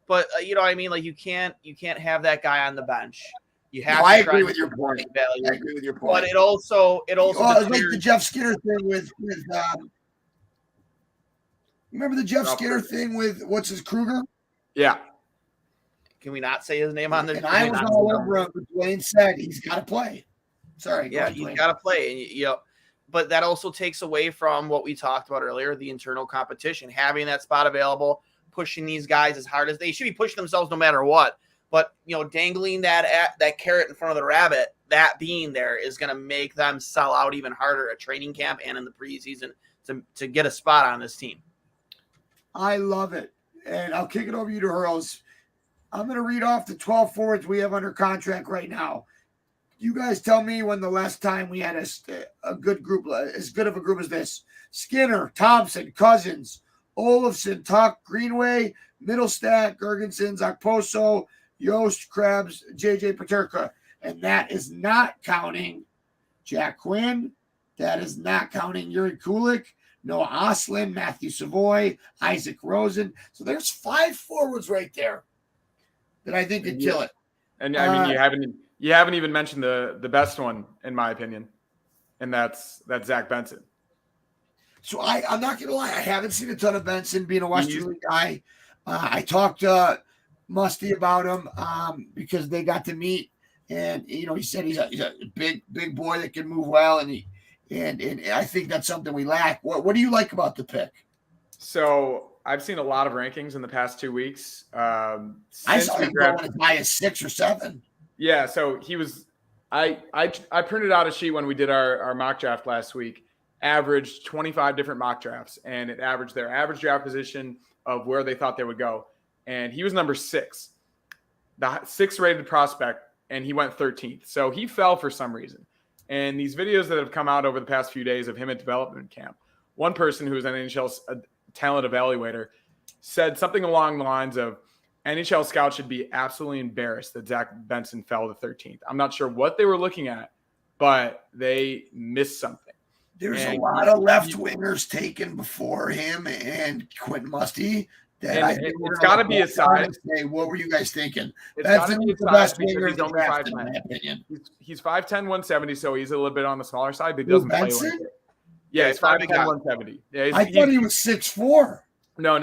But you know what I mean? Like you can't have that guy on the bench. You have. I agree with your point. I agree with your point. But it also. It's like the Jeff Skinner thing with remember the Jeff Skinner thing with what's his Kruger? Yeah. Can we not say his name on the? And I was all over him. But Dwayne said he's got to play. Sorry. Yeah, he's got to play, and but that also takes away from what we talked about earlier, the internal competition, having that spot available, pushing these guys as hard as they should be pushing themselves no matter what. But, dangling that carrot in front of the rabbit, that being there is going to make them sell out even harder at training camp and in the preseason to get a spot on this team. I love it. And I'll kick it over you to Hurls. I'm going to read off the 12 forwards we have under contract right now. You guys tell me when the last time we had a good group, as good of a group as this. Skinner, Thompson, Cousins, Olofsson, Tuck, Greenway, Middlestat, Gergensen, Zakposo, Yost, Krebs, JJ Paterka. And that is not counting Jack Quinn. That is not counting Yuri Kulik, Noah Oslin, Matthew Savoy, Isaac Rosen. So there's 5 forwards right there that I think could kill it. And I mean, you haven't even mentioned the best one, in my opinion, and that's Zach Benson. So I'm not going to lie. I haven't seen a ton of Benson being a Western League guy. I talked to Musty about him because they got to meet, and he said he's a big boy that can move well, and I think that's something we lack. What do you like about the pick? So I've seen a lot of rankings in the past 2 weeks. I saw him going as high as 6 or 7. Yeah, so he was. I printed out a sheet when we did our mock draft last week. Averaged 25 different mock drafts, and it averaged their average draft position of where they thought they would go. And he was number 6, the 6th rated prospect, and he went 13th. So he fell for some reason. And these videos that have come out over the past few days of him at development camp, one person who is an NHL talent evaluator said something along the lines of, NHL scouts should be absolutely embarrassed that Zach Benson fell to 13th. I'm not sure what they were looking at, but they missed something. There's a lot of left wingers taken before him and Quentin Musty. It's got to be a size. What were you guys thinking? It's got to be a size because he's only 5'10". In my opinion, he's 5'10", 170, so he's a little bit on the smaller side, but he doesn't play like it. Yeah, he's 5'10", 170. Yeah, I thought he was 6'4". No.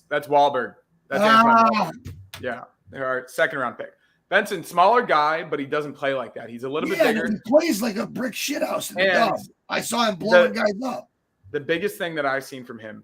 That's Wahlberg. That's yeah, our second round pick. Benson, smaller guy, but he doesn't play like that. He's a little bit bigger. He plays like a brick shithouse in the dub. I saw him blowing guys up. The biggest thing that I've seen from him,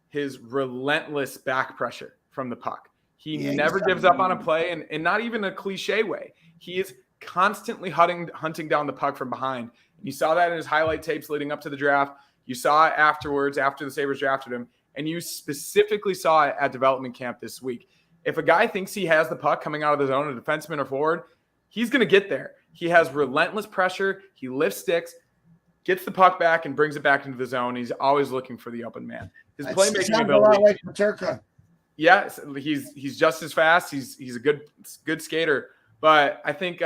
his relentless back pressure from the puck. He never gives up on a play, and not even a cliche way. He is constantly hunting down the puck from behind. You saw that in his highlight tapes leading up to the draft. You saw it afterwards, after the Sabres drafted him, and you specifically saw it at development camp this week. If a guy thinks he has the puck coming out of the zone, a defenseman or forward, he's going to get there. He has relentless pressure. He lifts sticks, gets the puck back, and brings it back into the zone. He's always looking for the open man. His playmaking ability. A lot like Paterka. Yeah, he's just as fast. He's a good skater. But I think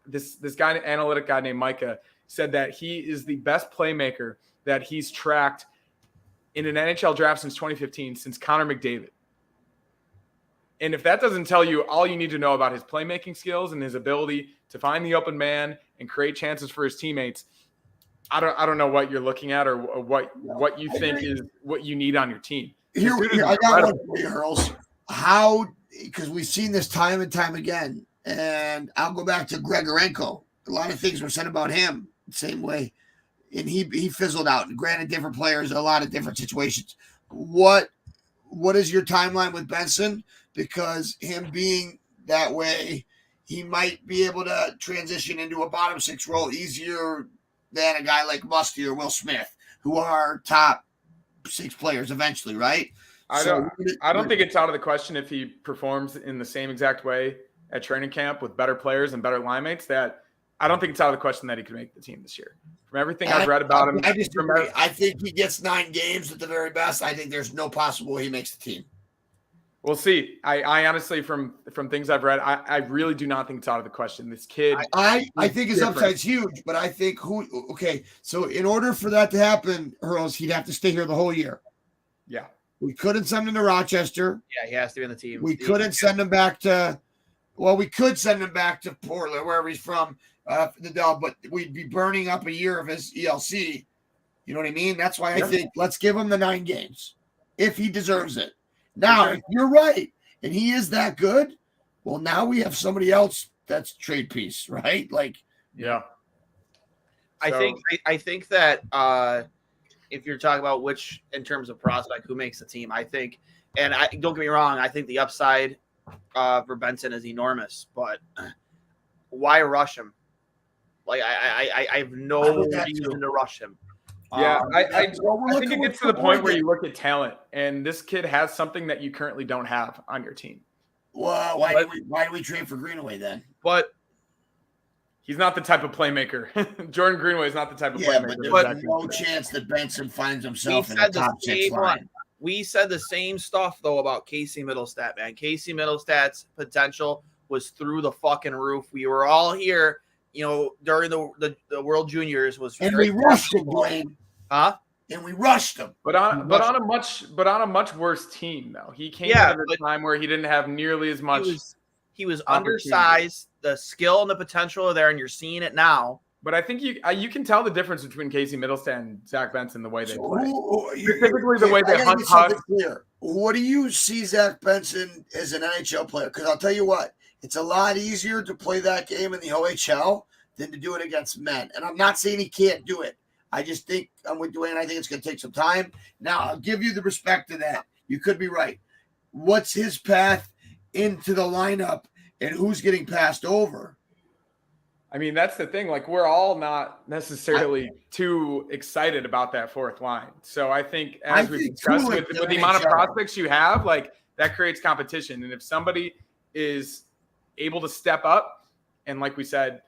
this guy, analytic guy named Micah, said that he is the best playmaker that he's tracked in an NHL draft since 2015, since Connor McDavid. And if that doesn't tell you all you need to know about his playmaking skills and his ability to find the open man and create chances for his teammates, I don't know what you're looking at or what you think is what you need on your team. Here I got one for you, Hurls. Because we've seen this time and time again, and I'll go back to Grigorenko. A lot of things were said about him the same way, and he fizzled out. Granted, different players, a lot of different situations. What is your timeline with Benson? Because him being that way, he might be able to transition into a bottom 6 role easier than a guy like Musty or Will Smith, who are top 6 players eventually, right? I don't think it's out of the question if he performs in the same exact way at training camp with better players and better line mates. That I don't think it's out of the question that he could make the team this year. From everything I've read about him, I think he gets 9 games at the very best. I think there's no possible he makes the team. We'll see. I honestly, from things I've read, I really do not think it's out of the question. This kid, I think his upside's huge, but I think so in order for that to happen, Hurls, he'd have to stay here the whole year. Yeah. We couldn't send him to Rochester. Yeah, he has to be on the team. We couldn't send him back to we could send him back to Portland, wherever he's from, the Dub, but we'd be burning up a year of his ELC. You know what I mean? That's why I think let's give him the 9 games if he deserves it. Now, if you're right, and he is that good, well, now we have somebody else that's trade piece, right? Like, yeah. I think that if you're talking about which, in terms of prospect, who makes the team, I think And don't get me wrong, I think the upside for Benson is enormous, but why rush him? Like I have no reason to rush him. Yeah, I think it gets to the point where you look at talent, and this kid has something that you currently don't have on your team. Well, why do we trade for Greenaway then? But he's not the type of playmaker. Jordan Greenway is not the type of playmaker. But there's no chance that Benson finds himself in the top 6 line. We said the same stuff, though, about Casey Middlestat, man. Casey Middlestat's potential was through the fucking roof. We were all here, during the World Juniors. And we rushed him, Dwayne. Huh? And we rushed him. But on a much worse team, though. He came at a time where he didn't have nearly as much. He was undersized. The skill and the potential are there, and you're seeing it now. But I think you can tell the difference between Casey Middlestat and Zach Benson the way they play. Specifically the way they hunt pucks. What do you see Zach Benson as an NHL player? Because I'll tell you what, it's a lot easier to play that game in the OHL than to do it against men. And I'm not saying he can't do it. I just think I'm with Dwayne. I think it's going to take some time. Now, I'll give you the respect to that. You could be right. What's his path into the lineup and who's getting passed over? I mean, that's the thing. Like, we're all not necessarily too excited about that fourth line. So I think as we've discussed with the amount of prospects you have, like, that creates competition. And if somebody is able to step up and, like we said,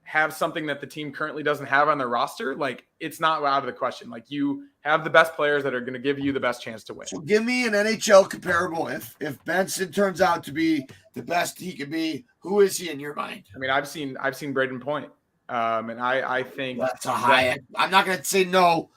have something that the team currently doesn't have on their roster, like, it's not out of the question. Like, you have the best players that are going to give you the best chance to win. So give me an NHL comparable. If Benson turns out to be the best he could be, who is he in your mind? I mean, I've seen Braden Point, and I think that's a high. I'm not going to say no.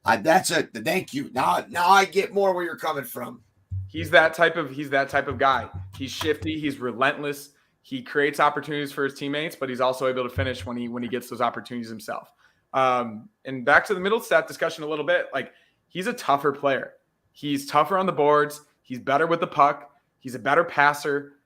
Thank you. Now I get more where you're coming from. He's that type of guy. He's shifty. He's relentless. He creates opportunities for his teammates, but he's also able to finish when he gets those opportunities himself. And back to the Middlestat discussion a little bit, like, he's a tougher player. He's tougher on the boards. He's better with the puck. He's a better passer.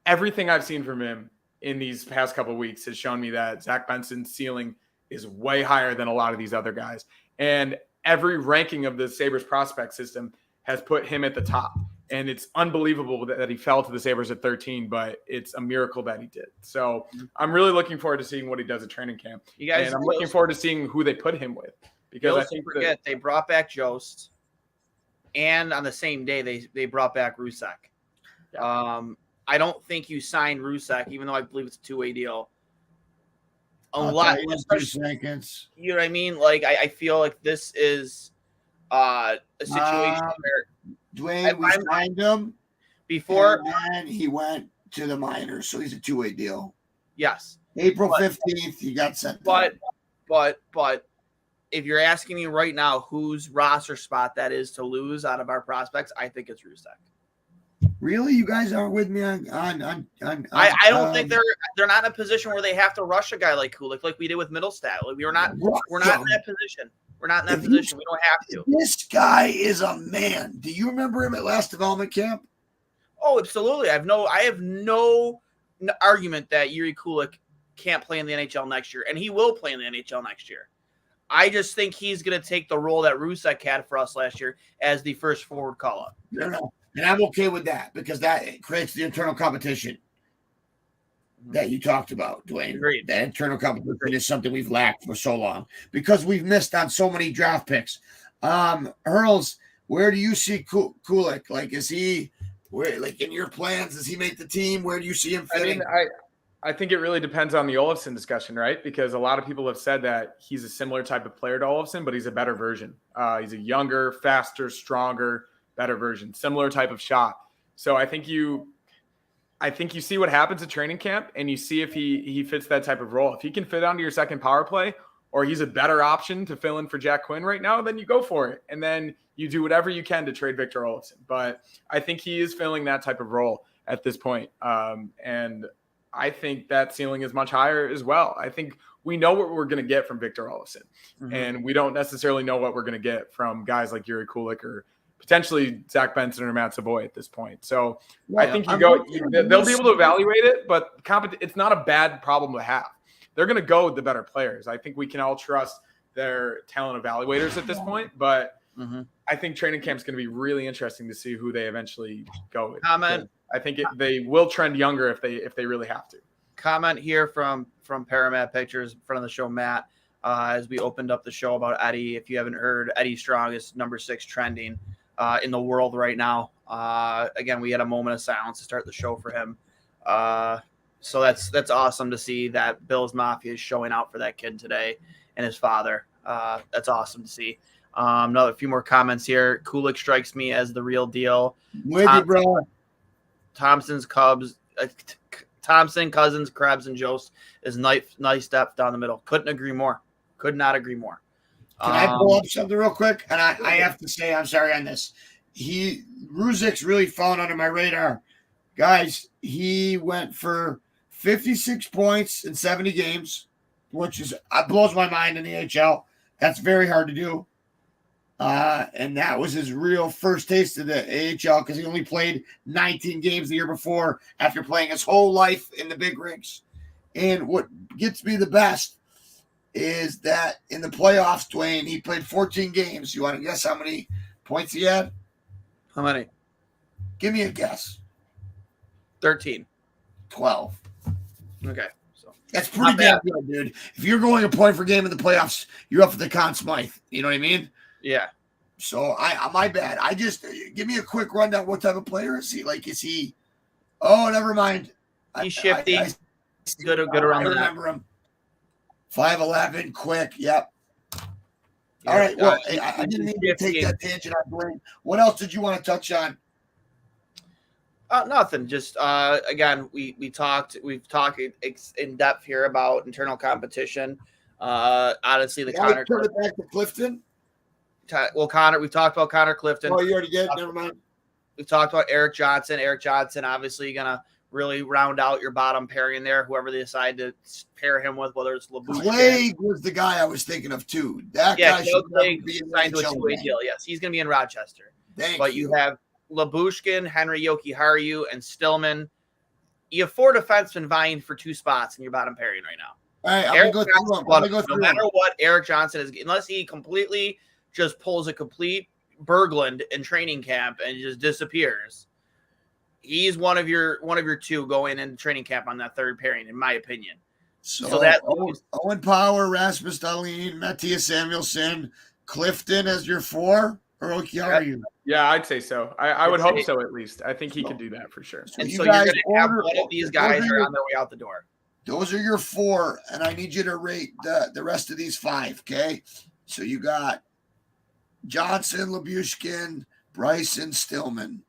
Everything I've seen from him in these past couple of weeks has shown me that Zach Benson's ceiling is way higher than a lot of these other guys. And every ranking of the Sabres prospect system has put him at the top. And it's unbelievable that he fell to the Sabres at 13, but it's a miracle that he did. So I'm really looking forward to seeing what he does at training camp. And I'm looking forward to seeing who they put him with. Because I think they brought back Jost, and on the same day they brought back Rusek. Yeah. I don't think you signed Rusek, even though I believe it's a two-way deal. You know what I mean? Like, I feel like this is a situation where Dwayne, we signed him before, and he went to the minors, so he's a two-way deal. Yes, April 15th, he got sent. But if you're asking me right now whose roster spot that is to lose out of our prospects, I think it's Rusek. Really, you guys aren't with me on I don't think they're not in a position where they have to rush a guy like Kulik, like we did with Middlestat. Like, we're not in that position. We're not in that position. We don't have to. This guy is a man. Do you remember him at last development camp? Oh, absolutely. I have no argument that Yuri Kulik can't play in the NHL next year, and he will play in the NHL next year. I just think he's going to take the role that Rusek had for us last year as the first forward call-up. No. And I'm okay with that because that creates the internal competition that you talked about, Dwayne. Agreed. That internal competition is something we've lacked for so long because we've missed on so many draft picks. Hurls, where do you see Kulik? Like, is he in your plans? Does he make the team? Where do you see him fitting? I mean, I think it really depends on the Olofsson discussion, right? Because a lot of people have said that he's a similar type of player to Olofsson, but he's a better version. He's a younger, faster, stronger, better version, similar type of shot. So I think you see what happens at training camp and you see if he fits that type of role. If he can fit onto your second power play or he's a better option to fill in for Jack Quinn right now, then you go for it. And then you do whatever you can to trade Victor Olofsson. But I think he is filling that type of role at this point. And I think that ceiling is much higher as well. I think we know what we're going to get from Victor Olofsson. Mm-hmm. And we don't necessarily know what we're going to get from guys like Yuri Kulik or potentially Zach Benson or Matt Savoy at this point. So I think they'll be able to evaluate it, but it's not a bad problem to have. They're going to go with the better players. I think we can all trust their talent evaluators at this point, but I think training camp's going to be really interesting to see who they eventually go with. Comment. I think they will trend younger if they really have to. Comment here from Paramat Pictures, in front of the show, Matt, as we opened up the show about Eddie. If you haven't heard, Eddie Strong is number 6 trending in the world right now. Again, we had a moment of silence to start the show for him. So that's awesome to see that Bills Mafia is showing out for that kid today and his father. That's awesome to see. Another few more comments here. Kulik strikes me as the real deal. With you, bro. Thompson, Cousins, Krebs, and Jost is nice depth down the middle. Couldn't agree more. Could not agree more. Can I pull up something real quick? And I have to say, I'm sorry on this. Ruzik's really fallen under my radar. Guys, he went for 56 points in 70 games, which blows my mind in the NHL. That's very hard to do. And that was his real first taste of the AHL because he only played 19 games the year before after playing his whole life in the big rinks. And what gets me the best is that in the playoffs, Dwayne, he played 14 games. You want to guess how many points he had? How many? Give me a guess. 13. 12. Okay. So that's pretty damn good, dude. If you're going a point per game in the playoffs, you're up for the Conn Smythe. You know what I mean? Yeah. So my bad. I just give me a quick rundown. What type of player is he? Like, is he? Oh, never mind. He's shifty. Good around I remember him. 5'11", quick. Yep. All right. Well, I didn't mean to take that tangent on Dwayne. What else did you want to touch on? Nothing. Just again, we've talked in depth here about internal competition. Honestly, the Connor. Turn it back to Clifton. Well, Connor, we've talked about Connor Clifton. Oh, you already did? Never mind. We've talked about Eric Johnson. Eric Johnson, obviously, going to really round out your bottom pairing there, whoever they decide to pair him with, whether it's Labushkin. Clay was the guy I was thinking of, too. That guy should be signed to a two-way deal. Yes, he's going to be in Rochester. But you have Labushkin, Henry Jokiharju, and Stillman. You have 4 defensemen vying for 2 spots in your bottom pairing right now. All right, I'm going to go through No matter what Eric Johnson is, unless he completely just pulls a complete Berglund in training camp and just disappears, he's one of your 2 going into training camp on that third pairing, in my opinion. So that Owen Power, Rasmus Dahlin, Matthias Samuelsson, Clifton as your 4, or Okiaru? Yeah, I'd say so. I would hope so, at least. I think he could do that for sure. And so you're going to have one of these guys are on their way out the door. Those are your 4, and I need you to rate the rest of these 5, okay? So you got Johnson, Labushkin, Bryson, Stillman.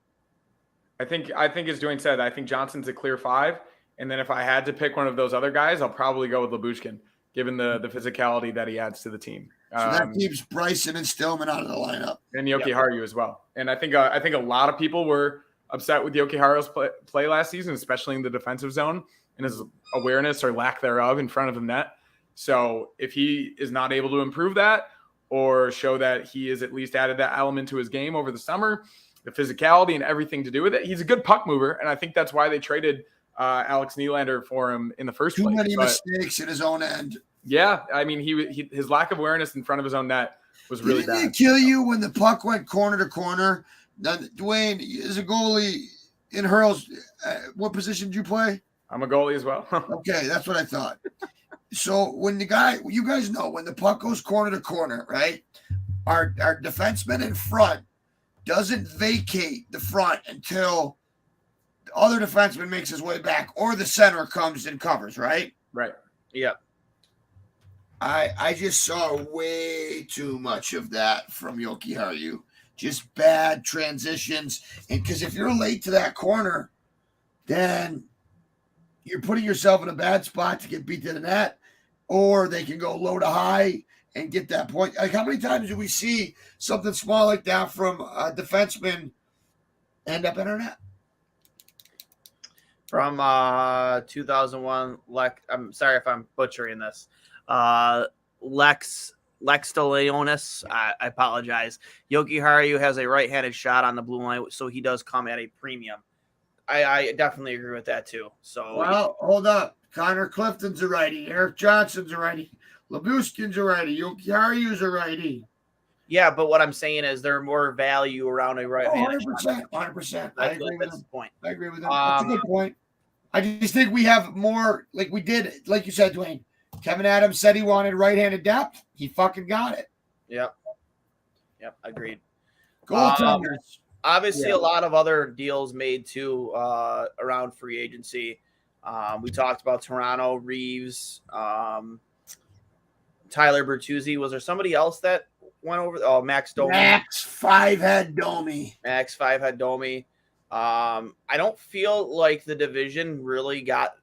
I think as Dwayne said, I think Johnson's a clear 5. And then if I had to pick one of those other guys, I'll probably go with Labushkin, given the physicality that he adds to the team. So that keeps Bryson and Stillman out of the lineup. And Jokiharju as well. And I think a lot of people were upset with Jokiharju's play last season, especially in the defensive zone and his awareness or lack thereof in front of the net. So if he is not able to improve that or show that he has at least added that element to his game over the summer, the physicality and everything to do with it, he's a good puck mover. And I think that's why they traded Alex Nylander for him in the first place. Too many mistakes in his own end. Yeah, I mean, his lack of awareness in front of his own net was really bad. Didn't it kill you when the puck went corner to corner? Now, Dwayne, as a goalie in hurls, what position did you play? I'm a goalie as well. Okay, that's what I thought. So when you guys know, when the puck goes corner to corner, right? Our defenseman in front doesn't vacate the front until the other defenseman makes his way back, or the center comes and covers, right? Right. Yeah. I just saw way too much of that from Jokiharju. Just bad transitions. And because if you're late to that corner, then you're putting yourself in a bad spot to get beat to the net, or they can go low to high and get that point. Like, how many times do we see something small like that from a defenseman end up in our net? From 2001, I'm sorry if I'm butchering this. Lex DeLeonis, I apologize. Jokiharju has a right-handed shot on the blue line, so he does come at a premium. I definitely agree with that too. So, well, hold up. Connor Clifton's a righty. Eric Johnson's a righty. Labushkin's a righty. Jokiharju's a righty. Yeah, but what I'm saying is there's more value around a right-handed shot. 100%. I agree with That's him. the point. I agree with him. That's a good point. I just think we have more, like we did, like you said, Dwayne. Kevin Adams said he wanted right-handed depth. He fucking got it. Yep, agreed. Goaltenders. Obviously, a lot of other deals made too around free agency. We talked about Toronto, Reeves, Tyler Bertuzzi. Was there somebody else that went over? Oh, Max Domi. Max Five-Head Domi. I don't feel like the division really got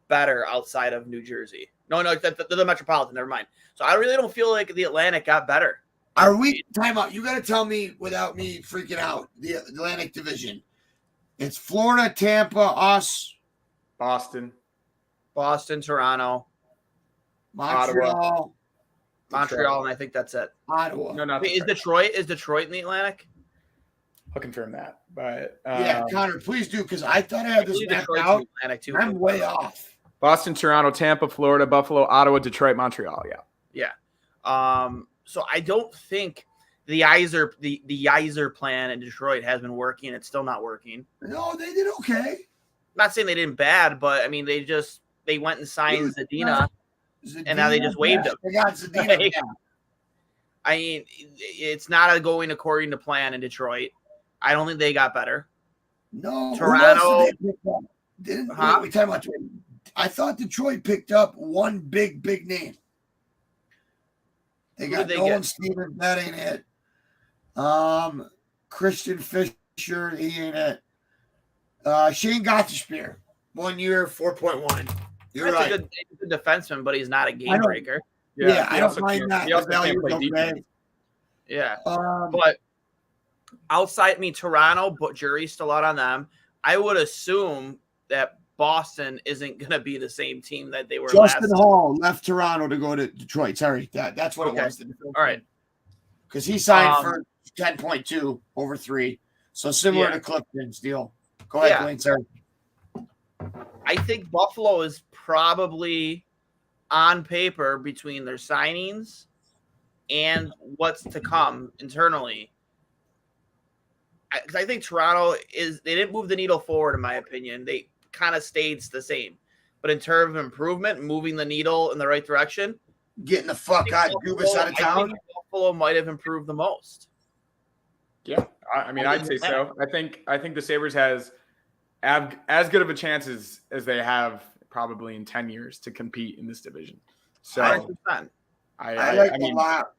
better outside of New Jersey. No, the Metropolitan. Never mind. So I really don't feel like the Atlantic got better. Are we time out? You got to tell me without me freaking out. The Atlantic Division. It's Florida, Tampa, us, Boston, Toronto, Montreal, and I think that's it. Ottawa. No, not Wait, is Detroit in the Atlantic? I'll confirm that. But Yeah, Connor, please do, because I thought I had this mapped out. In the Atlantic too. I'm way off. Boston, Toronto, Tampa, Florida, Buffalo, Ottawa, Detroit, Montreal. Yeah. So I don't think the Yzer plan in Detroit has been working. It's still not working. No, they did okay. I'm not saying they did bad, but I mean they went and signed Zadina, and now they just waived him. They got Zadina. Right? I mean, it's not going according to plan in Detroit. I don't think they got better. No, Toronto. We talking about? I thought Detroit picked up one big name. They got Nolan Stevens. That ain't it. Christian Fisher. He ain't it. Shane Gotterspeer. 1 year, 4.1. You're That's right. a good defenseman, but he's not a game breaker. Yeah, I don't mind that. He also can't play defense. Yeah. But outside me, Toronto, but jury's still out on them. I would assume that Boston isn't going to be the same team that they were Justin last. Hall left Toronto to go to Detroit. Sorry, that's what it was. All right. Because he signed for 10.2 over 3. So similar to Clifton's deal. Go ahead, Dwayne. Sorry. I think Buffalo is probably on paper between their signings and what's to come internally. Because I think Toronto they didn't move the needle forward, in my opinion. They kind of stayed the same. But in terms of improvement, moving the needle in the right direction, getting the fuck out of Dubas out of town, I think Buffalo might have improved the most. Yeah, I mean, I'd say so. I think the Sabres have as good of a chance as they have probably in 10 years to compete in this division. So 100%. I like a lot.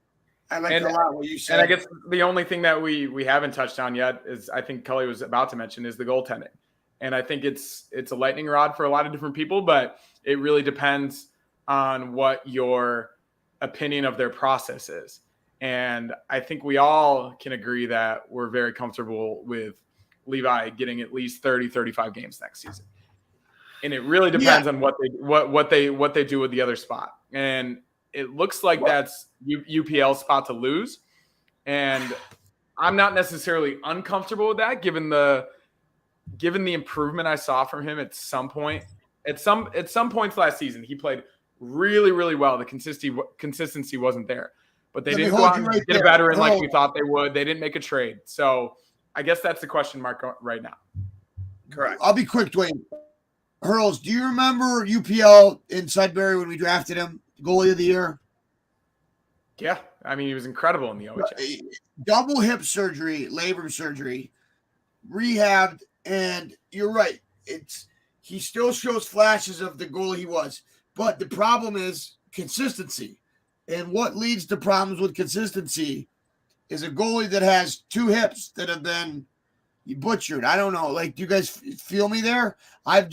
I like a lot what you said. And I guess the only thing that we haven't touched on yet is, I think Kelly was about to mention, is the goaltending. And I think it's a lightning rod for a lot of different people, but it really depends on what your opinion of their process is. And I think we all can agree that we're very comfortable with Levi getting at least 30, 35 games next season. And it really depends on what they do with the other spot. And it looks like that's UPL's spot to lose. And I'm not necessarily uncomfortable with that, given the improvement I saw from him at some point. At some points last season, he played really, really well. The consistency wasn't there. But they didn't go out and get a veteran like we thought they would. They didn't make a trade. So I guess that's the question mark right now. Correct. I'll be quick, Dwayne. Hurls, do you remember UPL in Sudbury when we drafted him, goalie of the year? Yeah. I mean, he was incredible in the OHL. Double hip surgery, labrum surgery, rehabbed, and you're right. He still shows flashes of the goalie he was. But the problem is consistency. And what leads to problems with consistency is a goalie that has 2 hips that have been butchered. I don't know. Like, do you guys feel me there? I've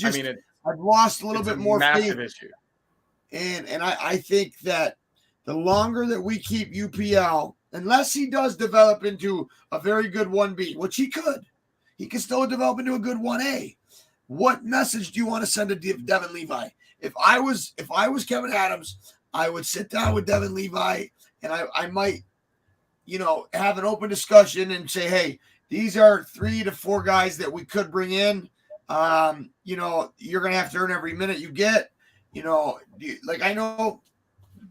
lost a little bit more massive faith. Issue. And I think that the longer that we keep UPL, unless he does develop into a very good 1B, which he could still develop into a good 1A. What message do you want to send to Devin Levi? If I was Kevin Adams, I would sit down with Devin Levi and I might, have an open discussion and say, hey, these are 3 to 4 guys that we could bring in. You're going to have to earn every minute you get. I know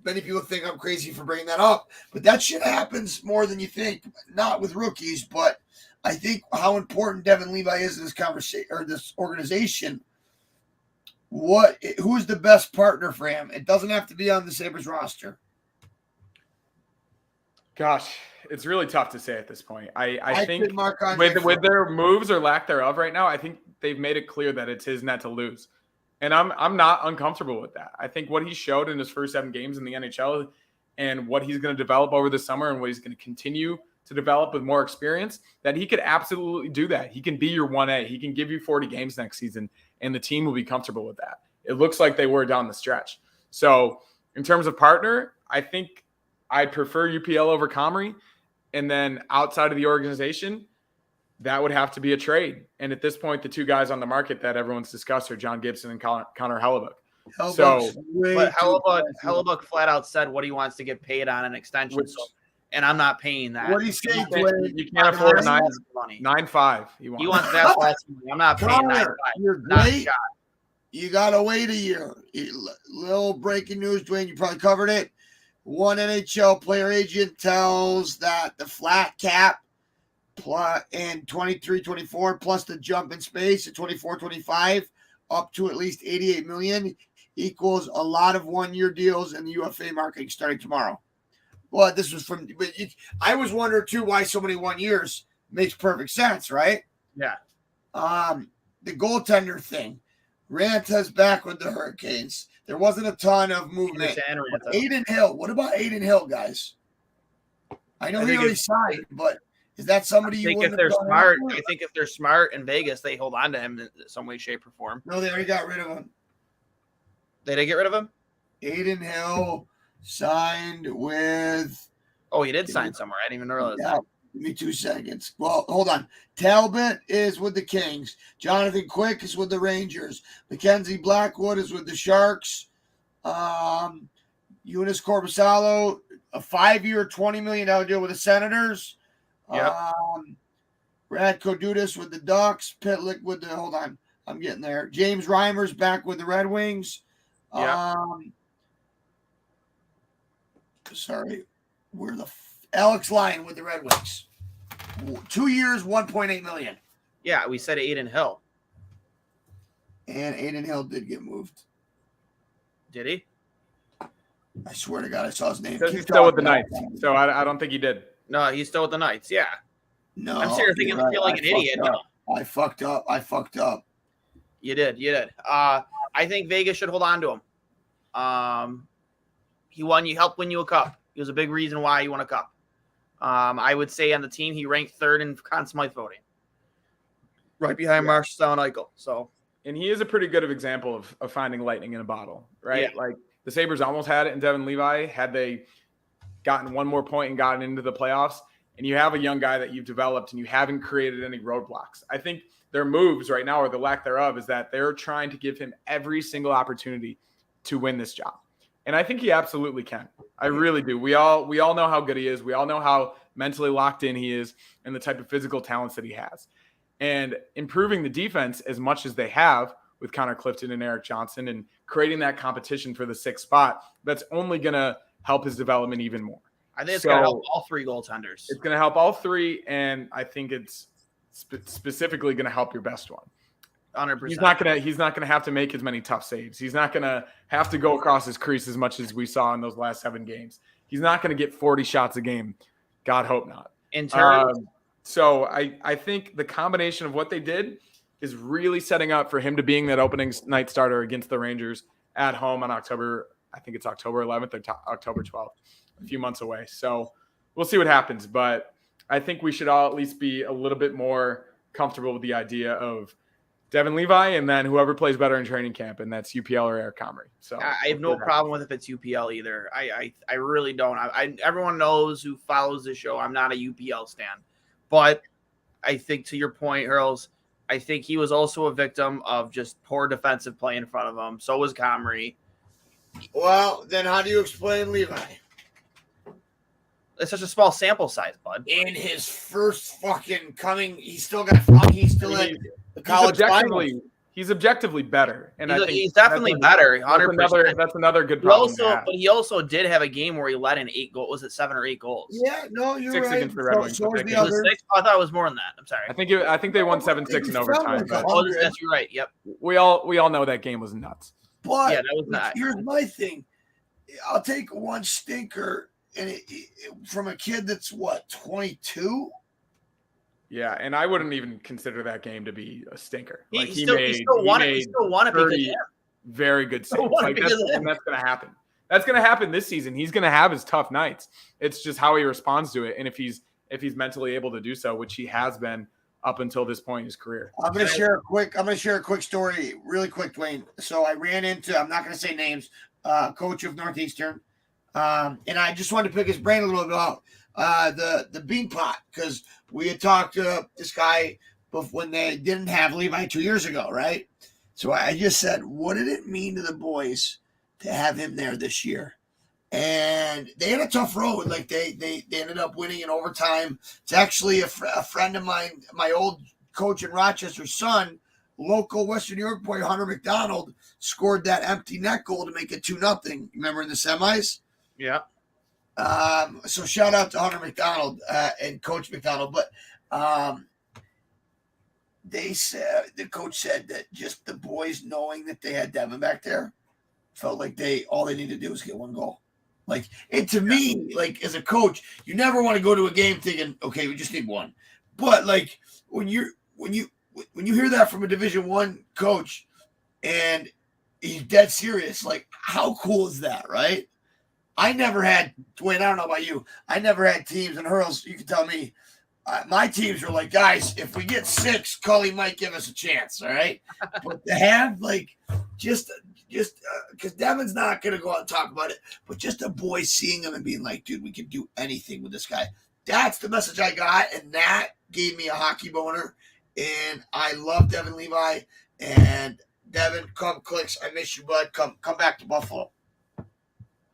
many people think I'm crazy for bringing that up, but that shit happens more than you think. Not with rookies, but I think how important Devin Levi is in this conversation or this organization. Who's the best partner for him? It doesn't have to be on the Sabres roster. Gosh, it's really tough to say at this point. I think with their moves or lack thereof right now, I think they've made it clear that it's his net to lose. And I'm not uncomfortable with that. I think what he showed in his first 7 games in the NHL and what he's going to develop over the summer and what he's going to continue to develop with more experience, that he could absolutely do that. He can be your 1A. He can give you 40 games next season, and the team will be comfortable with that. It looks like they were down the stretch. So in terms of partner, I think I'd prefer UPL over Comrie. And then outside of the organization, that would have to be a trade. And at this point, the 2 guys on the market that everyone's discussed are John Gibson and Connor Hellebuyck. But Hellebuyck flat out said what he wants to get paid on an extension. And I'm not paying that. What do you say, Dwayne? You can't afford 9.5. He wants that last money. I'm not paying 9.5. You're great. You got to wait a year. Little breaking news, Dwayne. You probably covered it. One NHL player agent tells that the flat cap in 23-24 plus the jump in space at 24-25 up to at least $88 million equals a lot of 1-year deals in the UFA market starting tomorrow. Well, this was I was wondering too why so many 1 years makes perfect sense, right? Yeah. The goaltender thing. Ranta's back with the Hurricanes. There wasn't a ton of movement. Aiden Hill. What about Aiden Hill, guys? I know he already signed, but is that somebody you wouldn't have gone smart? I think if they're smart in Vegas, they hold on to him in some way, shape, or form. No, they already got rid of him. They did get rid of him? Aiden Hill signed with... Oh, he did sign somewhere. I didn't even realize that. Give me 2 seconds. Well, hold on. Talbot is with the Kings. Jonathan Quick is with the Rangers. Mackenzie Blackwood is with the Sharks. Eunice Corbisalo, a 5-year, $20 million deal with the Senators. Yep. Brad Kodutis with the Ducks. Pitlick with the... Hold on. I'm getting there. James Reimer's back with the Red Wings. Yep. Sorry. Where the... Alex Lyon with the Red Wings. 2 years, $1.8 million. Yeah, we said Aiden Hill. And Aiden Hill did get moved. Did he? I swear to God, I saw his name. He's still with the Knights, so I don't think he did. No, he's still with the Knights, yeah. No. I'm seriously thinking I feel like an idiot. No. I fucked up. You did. I think Vegas should hold on to him. He helped win you a cup. He was a big reason why you won a cup. I would say on the team, he ranked 3rd in Conn Smythe voting. Right behind Marshall Stone Eichel. So, and he is a pretty good example of finding lightning in a bottle, right? Yeah. Like the Sabres almost had it in Devin Levi had they gotten one more point and gotten into the playoffs. And you have a young guy that you've developed and you haven't created any roadblocks. I think their moves right now, or the lack thereof, is that they're trying to give him every single opportunity to win this job. And I think he absolutely can. I really do. We all know how good he is. We all know how mentally locked in he is and the type of physical talents that he has. And improving the defense as much as they have with Connor Clifton and Eric Johnson and creating that competition for the 6th spot, that's only going to help his development even more. I think it's going to help all 3 goaltenders. It's going to help all 3, and I think it's specifically going to help your best one. 100%. He's not gonna have to make as many tough saves. He's not gonna have to go across his crease as much as we saw in those last 7 games. He's not gonna get 40 shots a game. God hope not. So I think the combination of what they did is really setting up for him to being that opening night starter against the Rangers at home on October 11th or October 12th, a few months away. So we'll see what happens. But I think we should all at least be a little bit more comfortable with the idea of Devin Levi, and then whoever plays better in training camp, and that's UPL or Eric Comrie. So I have no problem with if it's UPL either. I really don't. Everyone knows who follows the show. I'm not a UPL stan, but I think to your point, Hurls, I think he was also a victim of just poor defensive play in front of him. So was Comrie. Well, then how do you explain Levi? It's such a small sample size, bud. In his first fucking coming, he's still got. He's still at the college finals. he's objectively better, and I think he's definitely better. 100%. That's another good problem. But he also did have a game where he let in 8 goals. Was it 7 or 8 goals? Yeah, no, you're 6 right. against the Red Wings. So Was it 6? I thought it was more than that. I'm sorry. I think they won 7-6 in overtime. But That's right. Yep. We all know that game was nuts. But yeah, that was not. Here's my thing. I'll take one stinker and from a kid that's 22. Yeah, and I wouldn't even consider that game to be a stinker. Like He still won it because of him. Very good saves. Like that's going to happen. That's going to happen this season. He's going to have his tough nights. It's just how he responds to it, and if he's mentally able to do so, which he has been up until this point in his career. I'm going to share a quick story, really quick, Dwayne. So I ran into, I'm not going to say names, coach of Northeastern, and I just wanted to pick his brain a little bit about the bean pot, because we had talked to this guy when they didn't have Levi 2 years ago, right? So I just said, what did it mean to the boys to have him there this year? And they had a tough road. Like they ended up winning in overtime. It's actually a friend of mine, my old coach in Rochester's son, local Western New York boy, Hunter McDonald, scored that empty net goal to make it 2-0. Remember in the semis? Yeah. So shout out to Hunter McDonald and Coach McDonald. But the coach said that just the boys knowing that they had Devin back there felt like all they needed to do was get one goal. Like, and to me, like as a coach, you never want to go to a game thinking, okay, we just need one. But like when you hear that from a Division I coach and he's dead serious, like how cool is that, right? I never had, Dwayne, I don't know about you, I never had teams, and Hurls, you can tell me, my teams were like, guys, if we get 6, Cully might give us a chance, all right? But to have, like, just because Devin's not going to go out and talk about it, but just the boys seeing him and being like, dude, we can do anything with this guy. That's the message I got, and that gave me a hockey boner, and I love Devin Levi, and Devin, come clicks, I miss you, bud. Come back to Buffalo.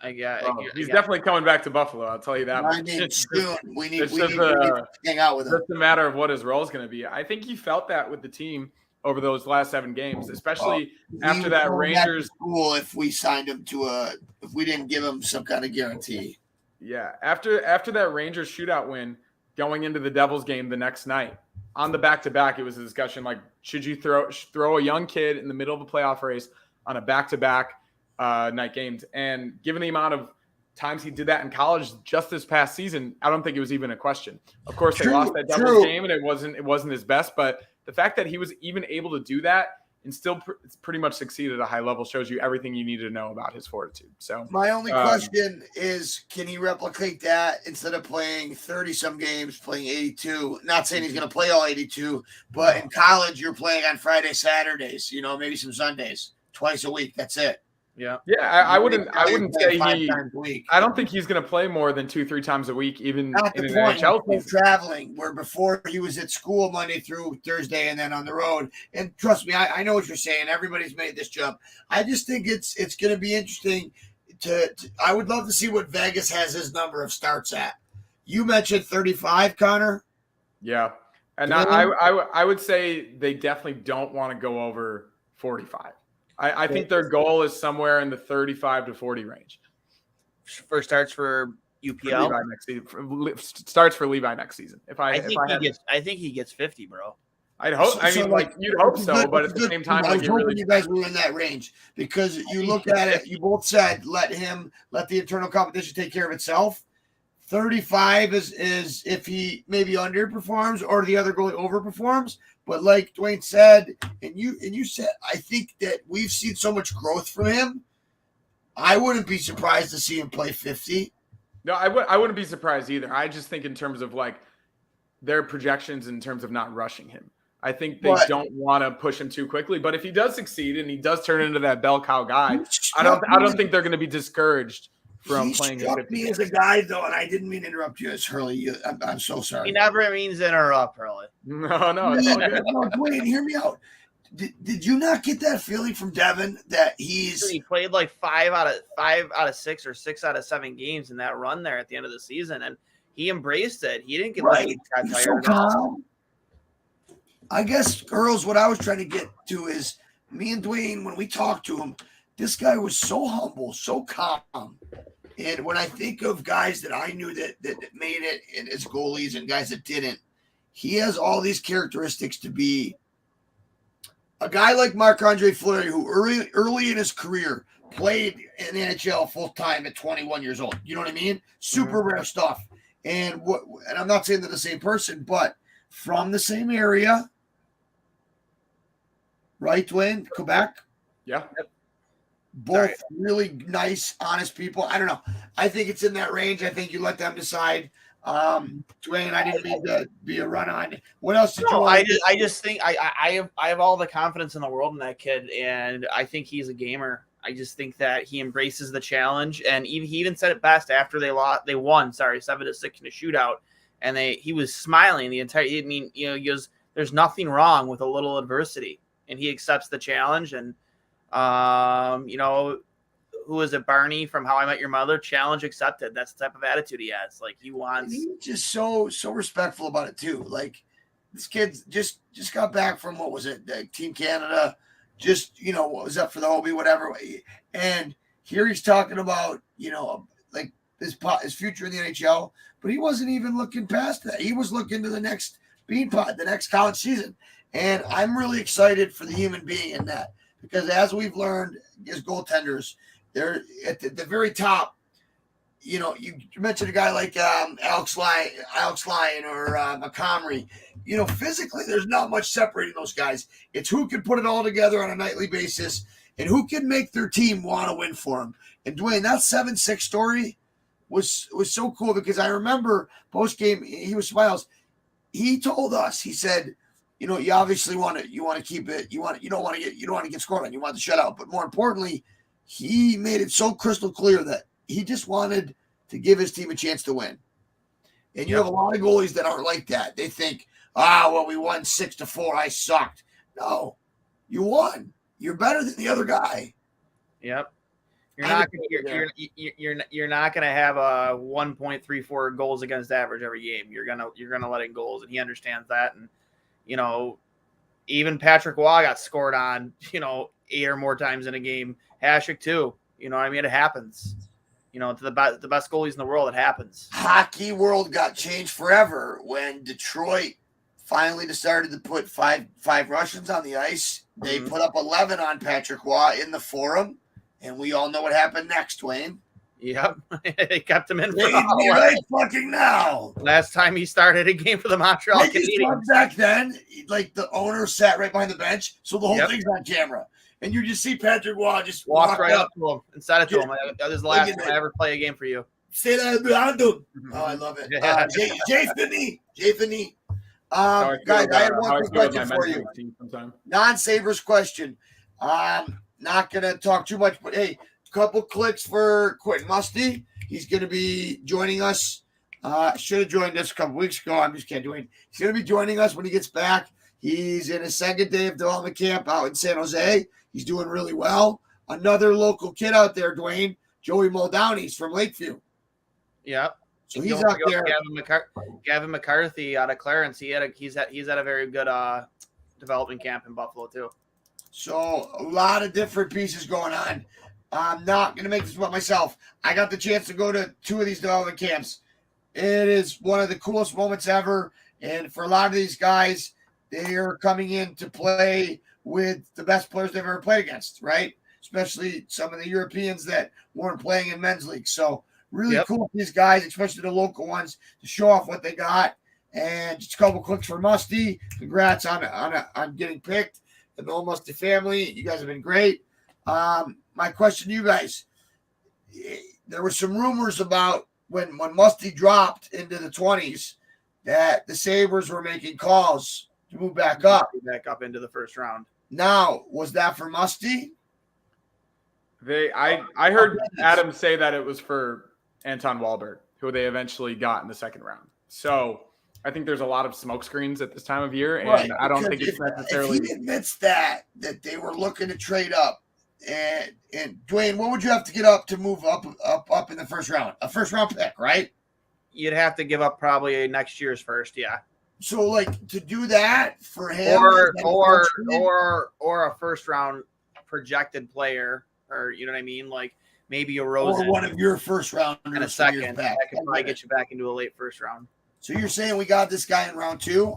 He's definitely coming back to Buffalo. I'll tell you that. I mean, soon. We need to hang out with him. It's just a matter of what his role is going to be. I think he felt that with the team over those last 7 games, especially after that Rangers. Cool if we signed him if we didn't give him some kind of guarantee. Yeah, after that Rangers shootout win, going into the Devils game the next night on the back-to-back, it was a discussion like, should you throw a young kid in the middle of a playoff race on a back-to-back night games? And given the amount of times he did that in college just this past season, I don't think it was even a question. Of course, they lost that Devils game and it wasn't his best, but the fact that he was even able to do that and still pretty much succeed at a high level shows you everything you need to know about his fortitude. So my only question is, can he replicate that instead of playing 30-some games, playing 82? Not saying he's going to play all 82, but in college you're playing on Fridays, Saturdays, maybe some Sundays, twice a week. That's it. Yeah. I wouldn't say I don't think he's going to play more than 2-3 times a week, even in an NHL season. Traveling, where before he was at school Monday through Thursday and then on the road. And trust me, I know what you're saying. Everybody's made this jump. I just think it's going to be interesting I would love to see what Vegas has his number of starts at. You mentioned 35, Connor. Yeah. And I would say they definitely don't want to go over 45. I think their goal is somewhere in the 35 to 40 range. For starts for UPL? Starts for Levi next season. I think he gets 50, bro. I'd hope. You'd hope so, but at the same time, I was hoping you guys were in that range, because you look at it. You both said let the internal competition take care of itself. 35 is if he maybe underperforms or the other goalie overperforms. But like Dwayne said, and you said, I think that we've seen so much growth from him. I wouldn't be surprised to see him play 50. No, I wouldn't be surprised either. I just think in terms of like their projections, in terms of not rushing him, I think they don't want to push him too quickly. But if he does succeed and he does turn into that bell cow guy, I don't think they're going to be discoured from playing. He struck me as a guy, though, and I didn't mean to interrupt you. It's Hurley. I'm so sorry. He never means to interrupt, Hurley. No. Wait, hear me out. Did you not get that feeling from Devin that he played like 5 out of 6 or 6 out of 7 games in that run there at the end of the season, and he embraced it. He didn't get tired. I guess, girls, what I was trying to get to is me and Dwayne, when we talked to him, this guy was so humble, so calm. And when I think of guys that I knew that made it and as goalies and guys that didn't, he has all these characteristics to be a guy like Marc-Andre Fleury, who early in his career played in the NHL full time at 21 years old. You know what I mean? Super rare stuff. And I'm not saying they're the same person, but from the same area, right, Dwayne? Quebec? Yeah. Both really nice, honest people. I don't know. I think it's in that range. I think you let them decide. Dwayne, I didn't mean to be a run on. What else did you want? I just think I have all the confidence in the world in that kid, and I think he's a gamer. I just think that he embraces the challenge, and he even said it best after they won 7-6 in a shootout, and he was smiling the entire. I mean, he goes, "There's nothing wrong with a little adversity," and he accepts the challenge. And who is it? Barney from How I Met Your Mother. Challenge accepted. That's the type of attitude he has. Like he wants. He's just so respectful about it too. Like this kid just got back from what was it? Team Canada. Just what was up for the Hobie, whatever. And here he's talking about like his future in the NHL, but he wasn't even looking past that. He was looking to the next Beanpot, the next college season. And I'm really excited for the human being in that, because as we've learned as goaltenders, they're at the very top. You mentioned a guy like Alex Lyon or Montgomery. Physically, there's not much separating those guys. It's who can put it all together on a nightly basis and who can make their team want to win for them. And Dwayne, that 7-6 story was so cool, because I remember post game he was smiles. He told us, he said, you obviously want to keep it. You don't want to get scored on. You want the shutout, but more importantly, he made it so crystal clear that he just wanted to give his team a chance to win. And you have a lot of goalies that aren't like that. They think, we won 6-4. I sucked. No, you won. You're better than the other guy. Yep. You're not gonna have a 1.34 goals against average every game. You're gonna let in goals, and he understands that. And even Patrick Waugh got scored on 8 or more times in a game. Hasek too. It happens. To the best goalies in the world, it happens. Hockey world got changed forever when Detroit finally decided to put five Russians on the ice. They put up 11 on Patrick Waugh in the Forum, and we all know what happened next, Dwayne. Yep, they kept him in for right fucking now. Last time he started a game for the Montreal Canadiens. Back then, like the owner sat right behind the bench, so the whole thing's on camera. And you just see Patrick Waugh just walk right up to him and said it to him. That was the last time I ever play a game for you. Say that behind him. Oh, I love it. Jay Finney. Guys, I have one quick question for you. Non-Sabres question. Not going to talk too much, but hey, couple clicks for Quentin Musty. He's going to be joining us. Should have joined us a couple weeks ago. I'm just kidding. He's going to be joining us when he gets back. He's in his second day of development camp out in San Jose. He's doing really well. Another local kid out there, Dwayne, Joey Muldowney's from Lakeview. Yep. So he's out there. Gavin McCarthy out of Clarence. He's had a very good development camp in Buffalo too. So a lot of different pieces going on. I'm not going to make this about myself. I got the chance to go to 2 of these development camps. It is one of the coolest moments ever. And for a lot of these guys, they are coming in to play with the best players they've ever played against, right? Especially some of the Europeans that weren't playing in men's league. So really cool for these guys, especially the local ones, to show off what they got. And just a couple clicks for Musty. Congrats on getting picked. And the whole Musty family, you guys have been great. My question to you guys, there were some rumors about when Musty dropped into the 20s that the Sabres were making calls to move back up into the first round. Now, was that for Musty? I heard Adam say that it was for Anton Wahlberg, who they eventually got in the second round. So I think there's a lot of smokescreens at this time of year, and I don't think it's necessarily. If he admits that they were looking to trade up, and Dwayne, what would you have to get up to move up in the first round? A first round pick, right? You'd have to give up probably next year's first, yeah. So, like, to do that for him, or is that or unfortunate? or a first round projected player, or you know what I mean, like maybe a Or Rosen one of your first and a rounders from years second back. that could probably get you back into a late first round. So you're saying we got this guy in round 2?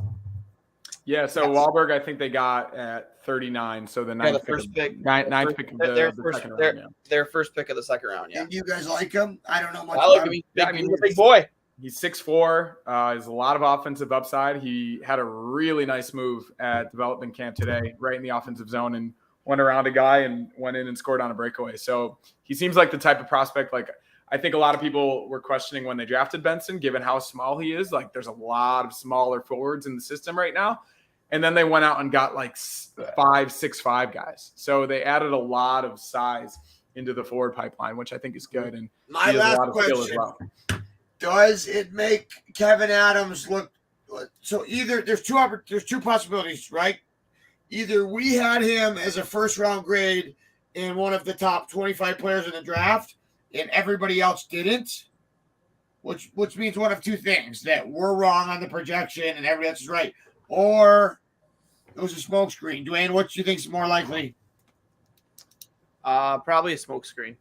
Yeah, so Yes. Wahlberg, I think they got at 39, so the ninth pick of the second round. Yeah. Their first pick of the second round. Yeah, And you guys like him? I don't know much I like about him. him. He's a big boy. He's 6'4", has a lot of offensive upside. He had a really nice move at development camp today, right in the offensive zone, and went around a guy and went in and scored on a breakaway. So he seems like the type of prospect, like I think a lot of people were questioning when they drafted Benson, given how small he is. Like there's a lot of smaller forwards in the system right now. And then they went out and got like 5'6" guys. So they added a lot of size into the forward pipeline, which I think is good. And My he has a last lot of skill as question. well. Does it make Kevin Adams look so? Either there's two possibilities, right? Either we had him as a first round grade and one of the top 25 players in the draft, and everybody else didn't, which means one of two things: that we're wrong on the projection and everybody else is right, or it was a smokescreen. Dwayne, what do you think is more likely? Probably a smokescreen.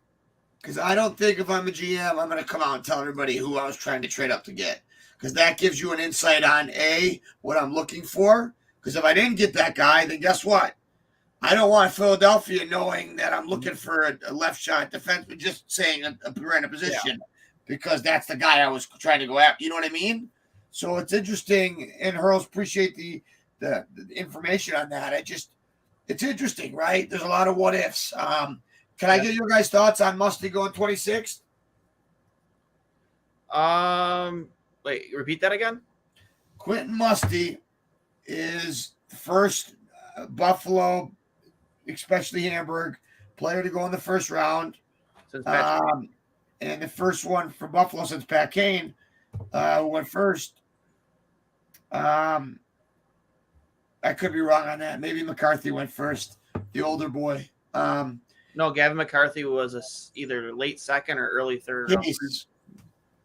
Because I don't think if I'm a GM, I'm going to come out and tell everybody who I was trying to trade up to get. Because that gives you an insight on, A, what I'm looking for. Because if I didn't get that guy, then guess what? I don't want Philadelphia knowing that I'm looking for a left shot defenseman, just saying a random position. Because that's the guy I was trying to go after. You know what I mean? So it's interesting. And Hurls, appreciate the information on that. It's interesting, right? There's a lot of what ifs. Can I get your guys' thoughts on Musty going 26th? Wait, repeat that again. Quentin Musty is the first Buffalo, especially Hamburg, player to go in the first round. Since Patrick. And the first one for Buffalo since Pat Kane went first. I could be wrong on that. Maybe McCarthy went first, the older boy. No, Gavin McCarthy was either late second or early third. Case.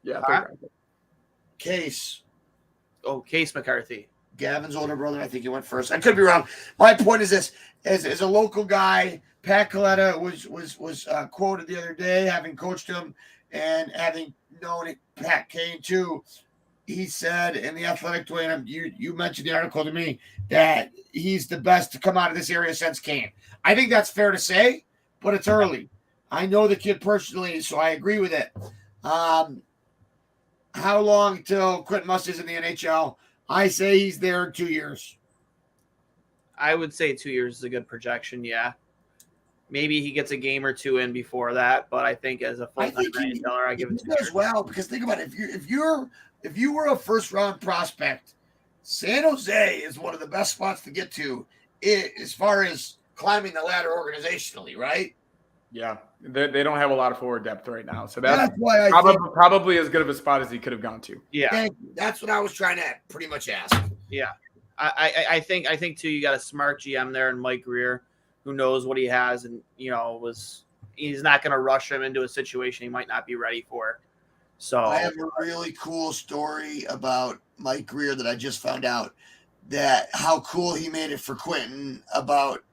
Yeah. Case. Oh, Case McCarthy. Gavin's older brother. I think he went first. I could be wrong. My point is this: as a local guy, Pat Coletta was quoted the other day, having coached him and having known Pat Kane too. He said in the Athletic, Dwayne, you mentioned the article to me that he's the best to come out of this area since Kane. I think that's fair to say, but it's early. I know the kid personally, so I agree with it. How long till Quentin Musty's in the NHL? I say he's there in 2 years. I would say 2 years is a good projection. Yeah, maybe he gets a game or two in before that, but I think as a full-time NHLer, I give it 2 years. As well, because think about it. If you were a first round prospect, San Jose is one of the best spots to get to as far as climbing the ladder organizationally, right? Yeah, they don't have a lot of forward depth right now, so that's why probably as good of a spot as he could have gone to. Yeah, that's what I was trying to pretty much ask. Yeah, I think too. You got a smart GM there, and Mike Greer, who knows what he has, and he's not going to rush him into a situation he might not be ready for. So I have a really cool story about Mike Greer that I just found out, that how cool he made it for Quentin about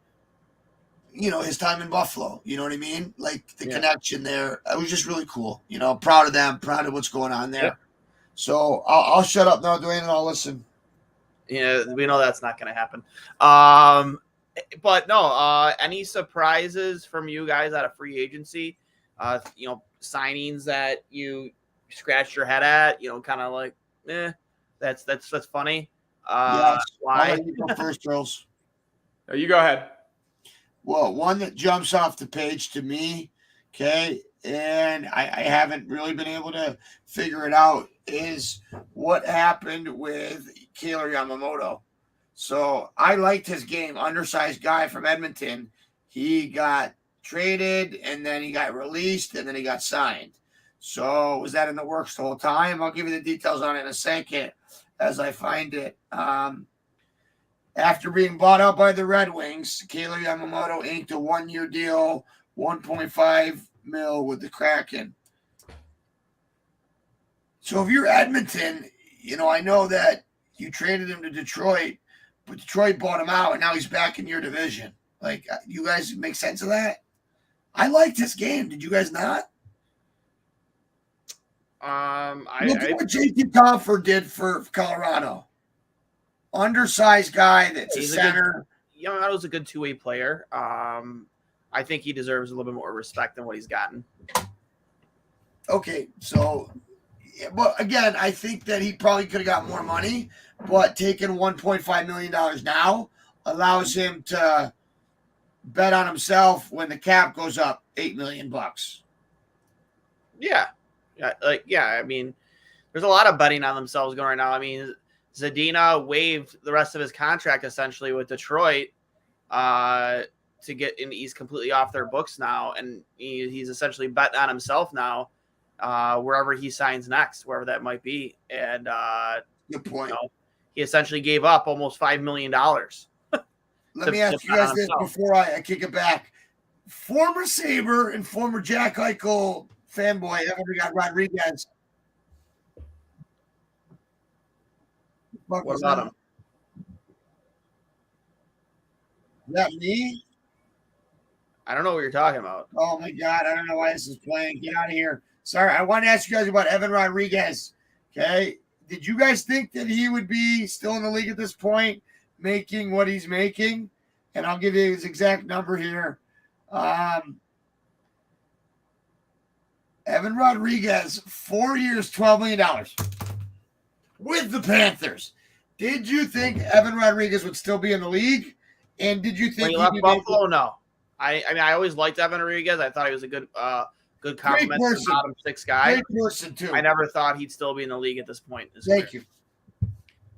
his time in Buffalo. You know what I mean? Like the connection there. It was just really cool. Proud of them, proud of what's going on there. Yeah. So I'll shut up now, Dwayne, and I'll listen. Yeah, we know that's not going to happen. But no, any surprises from you guys out of free agency? Signings that you scratched your head at, kind of like, that's funny. Yes. Why? You go first, Charles. No, you go ahead. Well, one that jumps off the page to me, okay, and I haven't really been able to figure it out, is what happened with Kailer Yamamoto. So I liked his game, undersized guy from Edmonton. He got traded, and then he got released, and then he got signed. So was that in the works the whole time? I'll give you the details on it in a second as I find it. After being bought out by the Red Wings, Kailer Yamamoto inked a 1-year deal, $1.5 million with the Kraken. So if you're Edmonton, I know that you traded him to Detroit, but Detroit bought him out, and now he's back in your division. Like, you guys make sense of that? I liked his game. Did you guys not? Look at what JT Compher did for Colorado. Undersized guy that's a center. Yamamoto's a good two-way player. I think he deserves a little bit more respect than what he's gotten. Okay, so, but again, I think that he probably could have got more money, but taking $1.5 million now allows him to bet on himself when the cap goes up $8 million. Yeah. I mean, there's a lot of betting on themselves going right now. I mean, Zadina waived the rest of his contract essentially with Detroit to get in. He's completely off their books now, and he's essentially betting on himself now wherever he signs next, wherever that might be. And good point. He essentially gave up almost $5 million. Let me ask you guys this before I kick it back. Former Sabre and former Jack Eichel fanboy, Evan Rodriguez. What about him? Is that me? I don't know what you're talking about. Oh, my God. I don't know why this is playing. Get out of here. Sorry. I want to ask you guys about Evan Rodriguez. Okay. Did you guys think that he would be still in the league at this point, making what he's making? And I'll give you his exact number here. Evan Rodriguez, 4 years, $12 million with the Panthers. Did you think Evan Rodriguez would still be in the league? And did you think when he left Buffalo? No. I mean, I always liked Evan Rodriguez. I thought he was a good compliment to the bottom six guy. Great person, too. I never thought he'd still be in the league at this point. Thank you.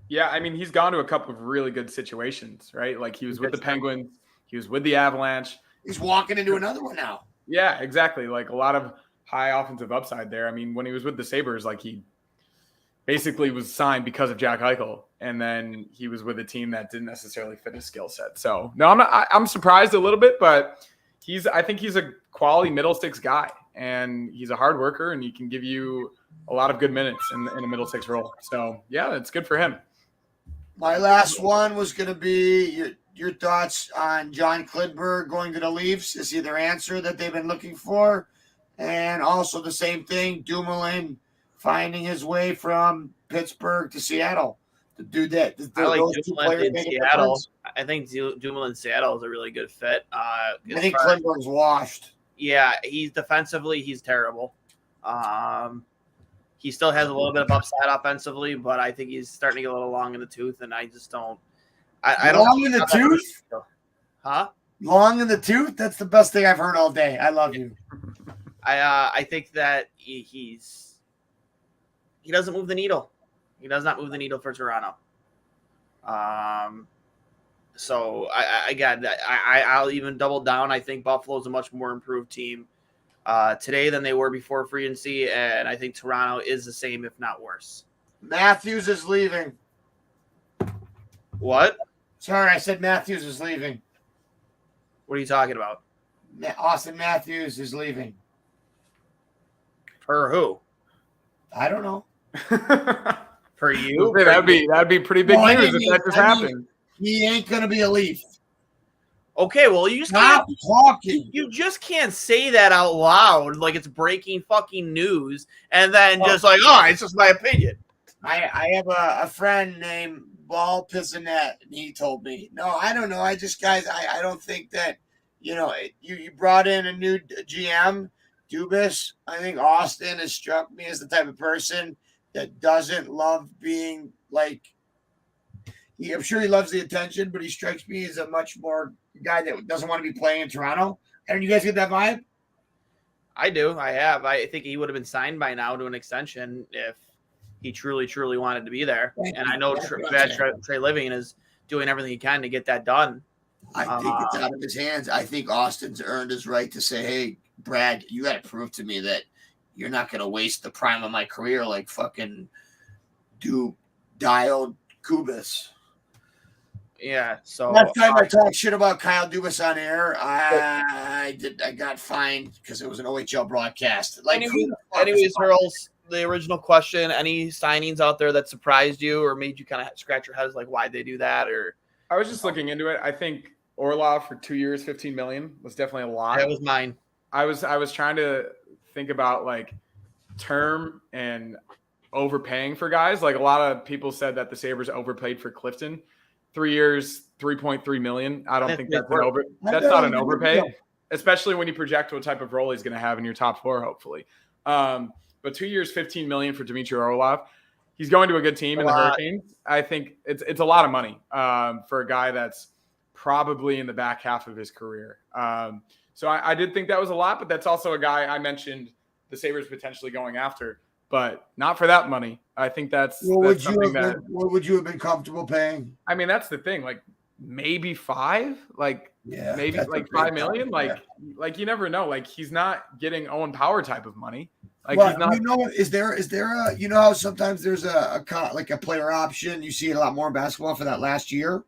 Yeah, I mean, he's gone to a couple of really good situations, right? Like he was with the Penguins. He was with the Avalanche. He's walking into another one now. Yeah, exactly. Like a lot of high offensive upside there. I mean, when he was with the Sabres, like he basically was signed because of Jack Eichel, and then he was with a team that didn't necessarily fit his skill set. So no, I'm surprised a little bit, but I think he's a quality middle six guy, and he's a hard worker, and he can give you a lot of good minutes in a middle six role. So yeah, it's good for him. My last one was going to be your thoughts on John Klingberg going to the Leafs. Is he their answer that they've been looking for? And also the same thing, Dumoulin finding his way from Pittsburgh to Seattle to do that. I like Dumoulin in Seattle. I think Dumoulin in Seattle is a really good fit. I think Klingberg's washed. Yeah, he's terrible. He still has a little bit of upside offensively, but I think he's starting to get a little long in the tooth, and I just don't. I don't. Long in the tooth? Huh? Long in the tooth? That's the best thing I've heard all day. I love you. I think that he doesn't move the needle. He does not move the needle for Toronto. So I'll even double down. I think Buffalo's a much more improved team today than they were before free agency, and I think Toronto is the same, if not worse. Matthews is leaving. What? Sorry, I said Matthews is leaving. What are you talking about? Austin Matthews is leaving. For who? I don't know. For you? That'd be pretty big news if that just happened. He ain't gonna be a Leaf. Okay, well, you just stop talking. You just can't say that out loud like it's breaking fucking news, and then just like, oh, it's just my opinion. I have a friend named Ball Pisanet, and he told me, no, I don't know. I don't think that, you brought in a new GM, Dubas. I think Austin has struck me as the type of person that doesn't love being like. I'm sure he loves the attention, but he strikes me as a much more guy that doesn't want to be playing in Toronto. And you guys get that vibe? I do. I have. I think he would have been signed by now to an extension if he truly, truly wanted to be there. And I know Trey Living is doing everything he can to get that done. I think it's out of his hands. I think Austin's earned his right to say, hey, Brad, you got to prove to me that you're not going to waste the prime of my career like fucking dialed Kubas. Yeah, so last time I talked shit about Kyle Dubas on air, I got fined because it was an OHL broadcast. Like, anyways, Hurls, the original question, any signings out there that surprised you or made you kind of scratch your head, like why'd they do that? Or I was just looking into it. I think Orlov for 2 years, $15 million was definitely a lot. that was mine. I was trying to think about like term and overpaying for guys. Like a lot of people said that the Sabres overpaid for Clifton. 3 years, $3.3 million. I don't think that's not an overpay, especially when you project what type of role he's going to have in your top four, hopefully. But 2 years, $15 million for Dmitry Orlov. He's going to a good team in the Hurricanes. I think it's a lot of money for a guy that's probably in the back half of his career. So I did think that was a lot, but that's also a guy I mentioned the Sabres potentially going after, but not for that money. I think that's what would you have been comfortable paying? I mean, that's the thing. Like maybe $5 million, maybe like $5 million. Like you never know. Like he's not getting Owen Power type of money. Like he's not. Is there a how sometimes there's a player option? You see it a lot more in basketball for that last year.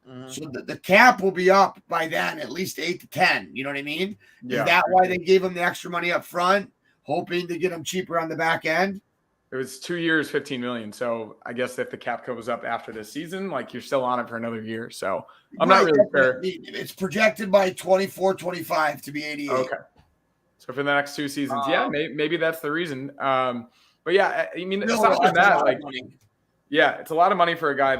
Mm-hmm. So the cap will be up by then at least 8 to 10. You know what I mean? Yeah. Is that why they gave him the extra money up front, hoping to get him cheaper on the back end? It was 2 years, $15 million. So I guess if the cap goes up after this season, like you're still on it for another year. So I'm not really sure. It's projected by 24-25 to be 88. Okay. So for the next 2 seasons, maybe that's the reason. But yeah, I mean, aside from that, like, yeah, it's a lot of money for a guy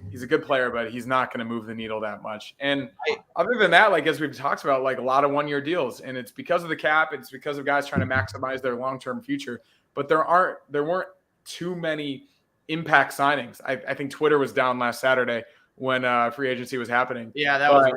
he's a good player, but he's not going to move the needle that much. And other than that, like as we've talked about, like a lot of 1 year deals, and it's because of the cap. It's because of guys trying to maximize their long-term future. But there weren't too many impact signings. I think Twitter was down last Saturday when free agency was happening. Yeah,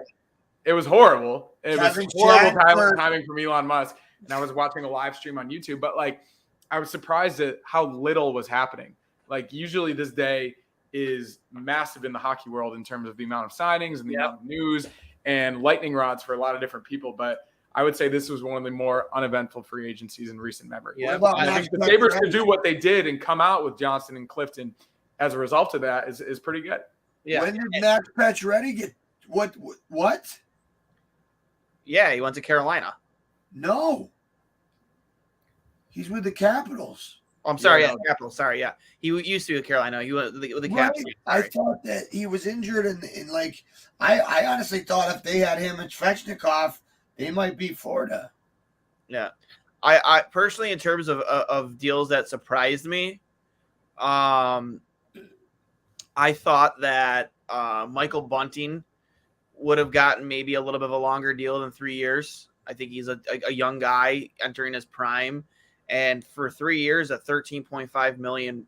it was horrible. It was horrible timing from Elon Musk. And I was watching a live stream on YouTube, but like I was surprised at how little was happening. Like usually this day is massive in the hockey world in terms of the amount of signings and the amount of news and lightning rods for a lot of different people. But I would say this was one of the more uneventful free agencies in recent memory. Yeah, I think the Sabres to do what they did and come out with Johnson and Clifton as a result of that is pretty good. Yeah. When did Max Pacioretty get what? Yeah, he went to Carolina. No. He's with the Capitals. Oh, I'm sorry, Capitals. Sorry, yeah. He used to be with Carolina. He went with the Caps. I thought that he was injured and like I honestly thought if they had him and Svechnikov, they might beat Florida. Yeah. I personally, in terms of deals that surprised me, I thought that Michael Bunting would have gotten maybe a little bit of a longer deal than 3 years. I think he's a young guy entering his prime. And for 3 years at $13.5 million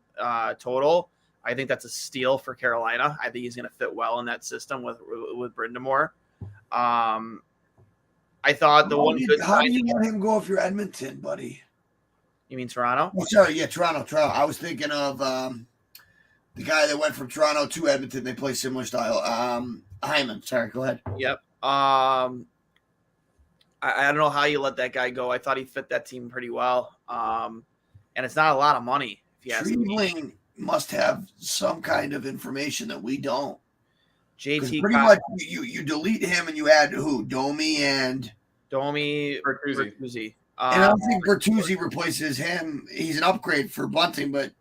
total, I think that's a steal for Carolina. I think he's going to fit well in that system with Brindamore. I thought how do you let him go if you're Edmonton, buddy? You mean Toronto? Oh, sorry, yeah, Toronto. I was thinking of the guy that went from Toronto to Edmonton. They play similar style. Hyman. Sorry, go ahead. Yep. I don't know how you let that guy go. I thought he fit that team pretty well. And it's not a lot of money. If you ask me. Must have some kind of information that we don't. JT pretty much you delete him and you add who? Domi Bertuzzi. And I don't think Bertuzzi replaces him. He's an upgrade for Bunting, but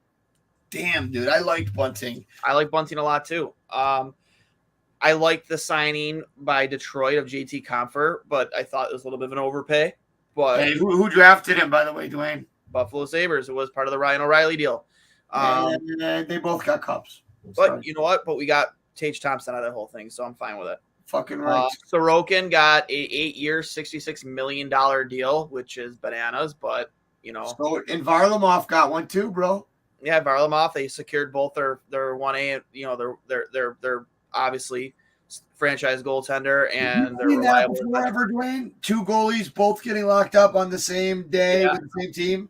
damn, dude, I liked Bunting. I like Bunting a lot too. I liked the signing by Detroit of JT Compher, but I thought it was a little bit of an overpay. But hey, who drafted him, by the way, Dwayne? Buffalo Sabres. It was part of the Ryan O'Reilly deal. They both got cups. But you know what? But we got Tage Thompson out of that whole thing, so I'm fine with it. Fucking right. Sorokin got a 8-year, $66 million deal, which is bananas, but you know. So and Varlamov got one too, bro. Yeah, Varlamov. They secured both their 1A. You know, they're obviously franchise goaltender and they're reliable. Forever, Dwayne. 2 goalies both getting locked up on the same day with the same team.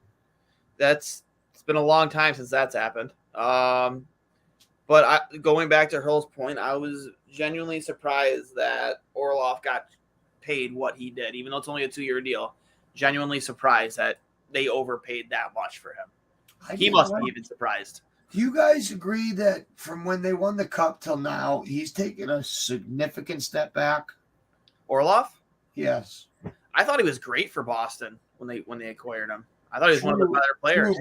It's been a long time since that's happened. But going back to Hurl's point, I was genuinely surprised that Orlov got paid what he did, even though it's only a 2-year deal. Genuinely surprised that they overpaid that much for him. He must be even surprised. Do you guys agree that from when they won the cup till now, he's taken a significant step back? Orlov? Yes. I thought he was great for Boston when they acquired him. I thought he was one of the better players.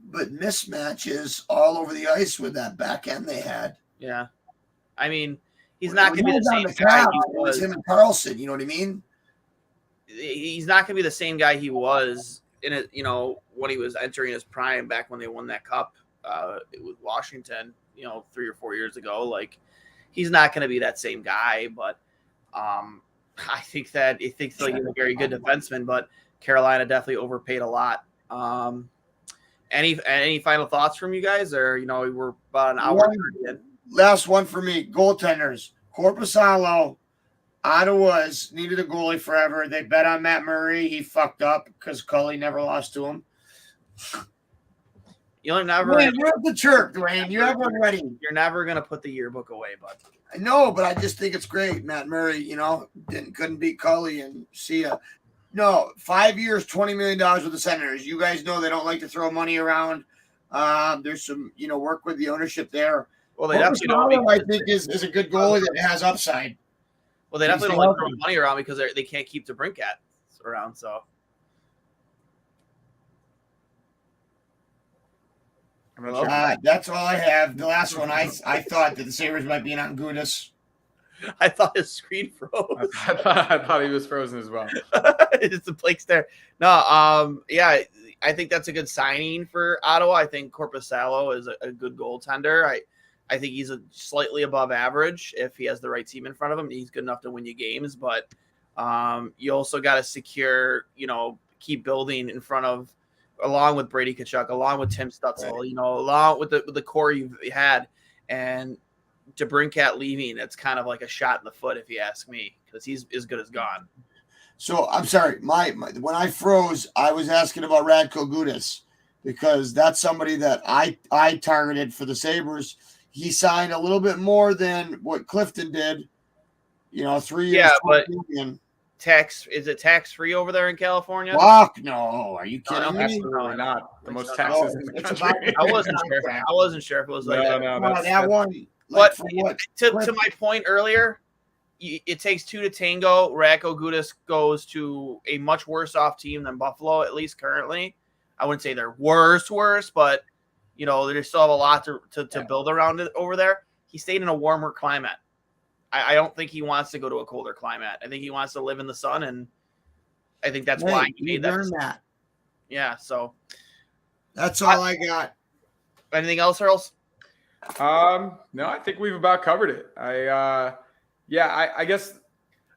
But mismatches all over the ice with that back end they had. Yeah. I mean, he's not going to be the on same the guy cap, he it was was. him and Carlson. You know what I mean? He's not going to be the same guy he was in it, you know, when he was entering his prime back when they won that cup with Washington, you know, 3 or 4 years ago. Like, he's not going to be that same guy, but I think he's like a very good defenseman, but Carolina definitely overpaid a lot. Any final thoughts from you guys, or you know, we're about an hour in. Last one for me. Goaltenders. Korpisalo, Ottawa's needed a goalie forever. They bet on Matt Murray. He fucked up because Cully never lost to him. You're never. Man, you're the chirp, Dwayne. You have one ready. You're never gonna put the yearbook away, bud. I know, but I just think it's great. Matt Murray, you know, couldn't beat Cully and see ya. No, 5 years, $20 million with the Senators. You guys know they don't like to throw money around. There's some, you know, work with the ownership there. Well, they definitely don't. I think is a good goalie that has upside. Well, they definitely don't like throwing money around because they can't keep the Brinkats around. So. That's all I have. The last one, I thought that the Sabres might be in on Gudas. I thought his screen froze. I thought he was frozen as well. It's the Blake's there. No, yeah, I think that's a good signing for Ottawa. I think Korpisalo is a good goaltender. I think he's slightly above average if he has the right team in front of him. He's good enough to win you games, but you also got to secure, you know, keep building in front of, along with Brady Tkachuk, along with Tim Stutzel, right. You know, along with the core you've had, and DeBrincat leaving, it's kind of like a shot in the foot, if you ask me, because he's as good as gone. So I'm sorry, my when I froze, I was asking about Radko Gudas because that's somebody that I targeted for the Sabres. He signed a little bit more than what Clifton did, you know, 3 years. Yeah, but is it tax free over there in California? Fuck no! Are you kidding me? Absolutely not. The most taxes in the country. I wasn't sure if it was like that. No, that one. Like, but to my point earlier, it takes two to tango. Radko Gudas goes to a much worse off team than Buffalo, at least currently. I wouldn't say they're worse, but you know they still have a lot to build around it over there. He stayed in a warmer climate. I don't think he wants to go to a colder climate. I think he wants to live in the sun, and I think that's why he made that. Yeah, so that's all I got. Anything else, Earls? No, I think we've about covered it. I guess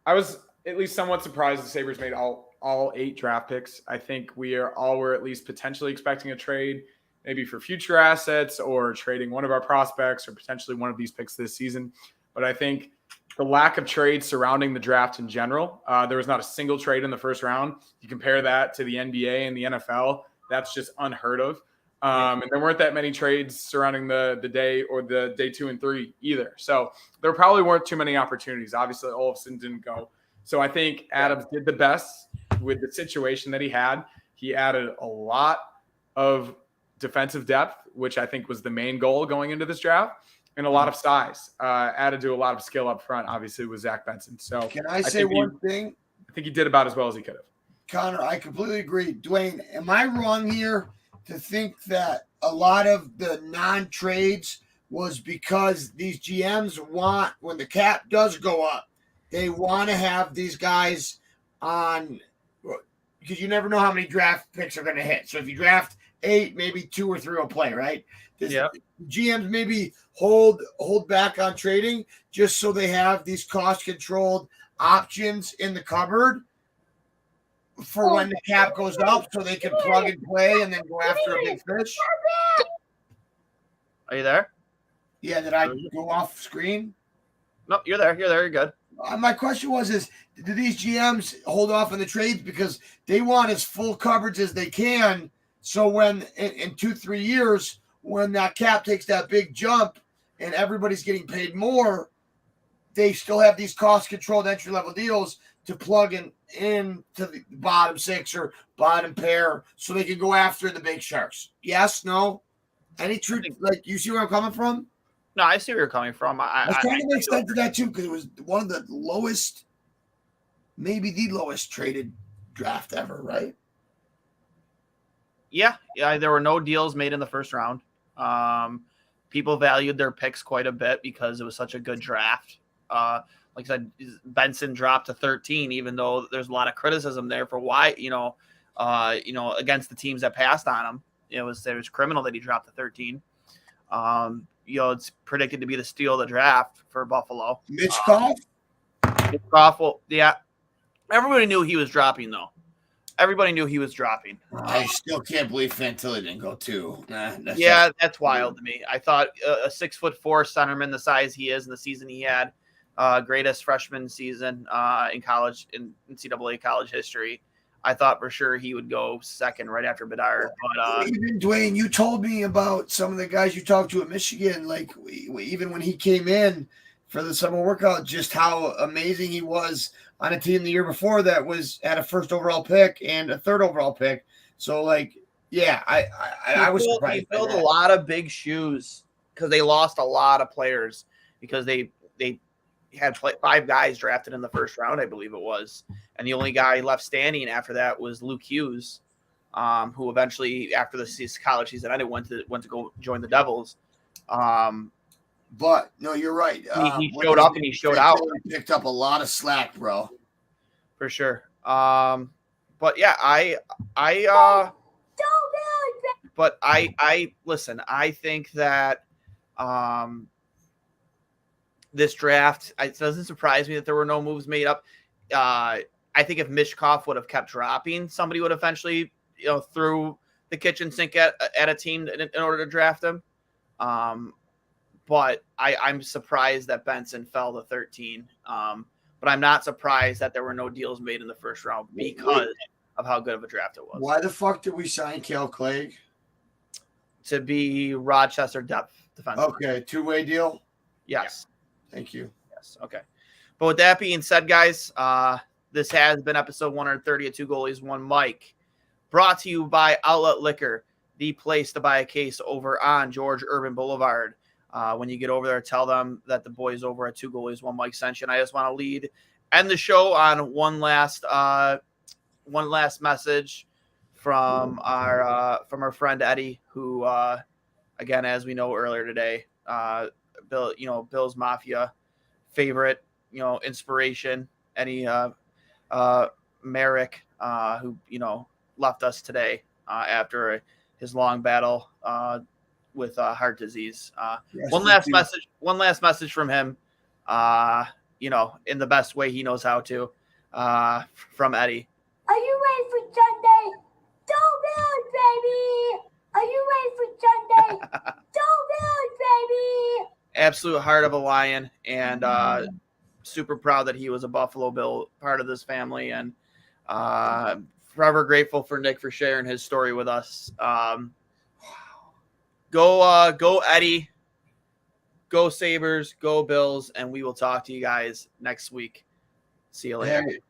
I was at least somewhat surprised the Sabres made all 8 draft picks. I think we were at least potentially expecting a trade, maybe for future assets or trading one of our prospects or potentially one of these picks this season. But I think the lack of trades surrounding the draft in general, there was not a single trade in the first round. You compare that to the NBA and the NFL, that's just unheard of. And there weren't that many trades surrounding the day or the day 2 and 3 either. So there probably weren't too many opportunities. Obviously, Olofsson didn't go. So I think Adams did the best with the situation that he had. He added a lot of defensive depth, which I think was the main goal going into this draft, and a lot of size. Added to a lot of skill up front, obviously, with Zach Benson. So can I say one thing? I think he did about as well as he could have. Connor, I completely agree. Dwayne, am I wrong here to think that a lot of the non-trades was because these GMs want, when the cap does go up, they want to have these guys on, because you never know how many draft picks are going to hit. So if you draft 8, maybe 2 or 3 will play, right? Yeah. GMs maybe hold back on trading just so they have these cost-controlled options in the cupboard for when the cap goes up so they can plug and play and then go after a big fish. Are you there? Yeah, did I go off screen? No, you're there. You're good. My question is do these GMs hold off on the trades because they want as full coverage as they can, so when in 2-3 years, when that cap takes that big jump and everybody's getting paid more, they still have these cost-controlled entry-level deals to plug in to the bottom 6 or bottom pair so they can go after the big sharks? Yes, no? Any truth? Like, you see where I'm coming from? No, I see where you're coming from. I was trying to make sense of that, too, because it was one of the lowest, maybe the lowest traded draft ever, right? Yeah, there were no deals made in the first round. People valued their picks quite a bit because it was such a good draft. Like I said, Benson dropped to 13, even though there's a lot of criticism there for why, against the teams that passed on him. It was criminal that he dropped to 13. It's predicted to be the steal of the draft for Buffalo. Mitch Koff? Mitch Koff, well, yeah. Everybody knew he was dropping, though. Everybody knew he was dropping. I still can't believe Fantilli didn't go 2. That's wild to me. I thought a 6'4" centerman, the size he is, and the season he had, greatest freshman season in college, in NCAA college history. I thought for sure he would go second right after Bedard. But even Dwayne, you told me about some of the guys you talked to at Michigan. Like even when he came in for the summer workout, just how amazing he was on a team the year before that had a first overall pick and a third overall pick. So I was surprised. He filled a lot of big shoes because they lost a lot of players because they had 5 guys drafted in the first round, I believe it was. And the only guy left standing after that was Luke Hughes, who eventually, after the college season ended, went to go join the Devils. But no, you're right. He showed up and he showed out. He picked up a lot of slack, bro. For sure. But yeah, I listen. I think that this draft, it doesn't surprise me that there were no moves made up. I think if Mishkov would have kept dropping, somebody would eventually, threw the kitchen sink at a team in order to draft him. But I'm surprised that Benson fell to 13. But I'm not surprised that there were no deals made in the first round because of how good of a draft it was. Why the fuck did we sign Cale Clegg? To be Rochester depth defenseman. Okay, 2-way deal? Yes. Yeah. Thank you. Yes. Okay. But with that being said, guys, this has been episode 130 of Two Goalies, One Mic, brought to you by Outlet Liquor, the place to buy a case over on George Urban Boulevard. When you get over there, tell them that the boys over at Two Goalies, One Mic sent you. And I just want to end the show on one last message from our friend Eddie, who, again, as we know earlier today, Bill's Mafia favorite, inspiration, Eddie Merrick, who, left us today after his long battle with heart disease. One last message from him, in the best way he knows how to, from Eddie. Are you ready for Sunday? Don't build, baby! Are you ready for Sunday? Don't build, baby! Absolute heart of a lion, and super proud that he was a Buffalo Bill, part of this family, and forever grateful for Nick for sharing his story with us. Go Eddie, go Sabres, go Bills, and we will talk to you guys next week. See you later. Hey.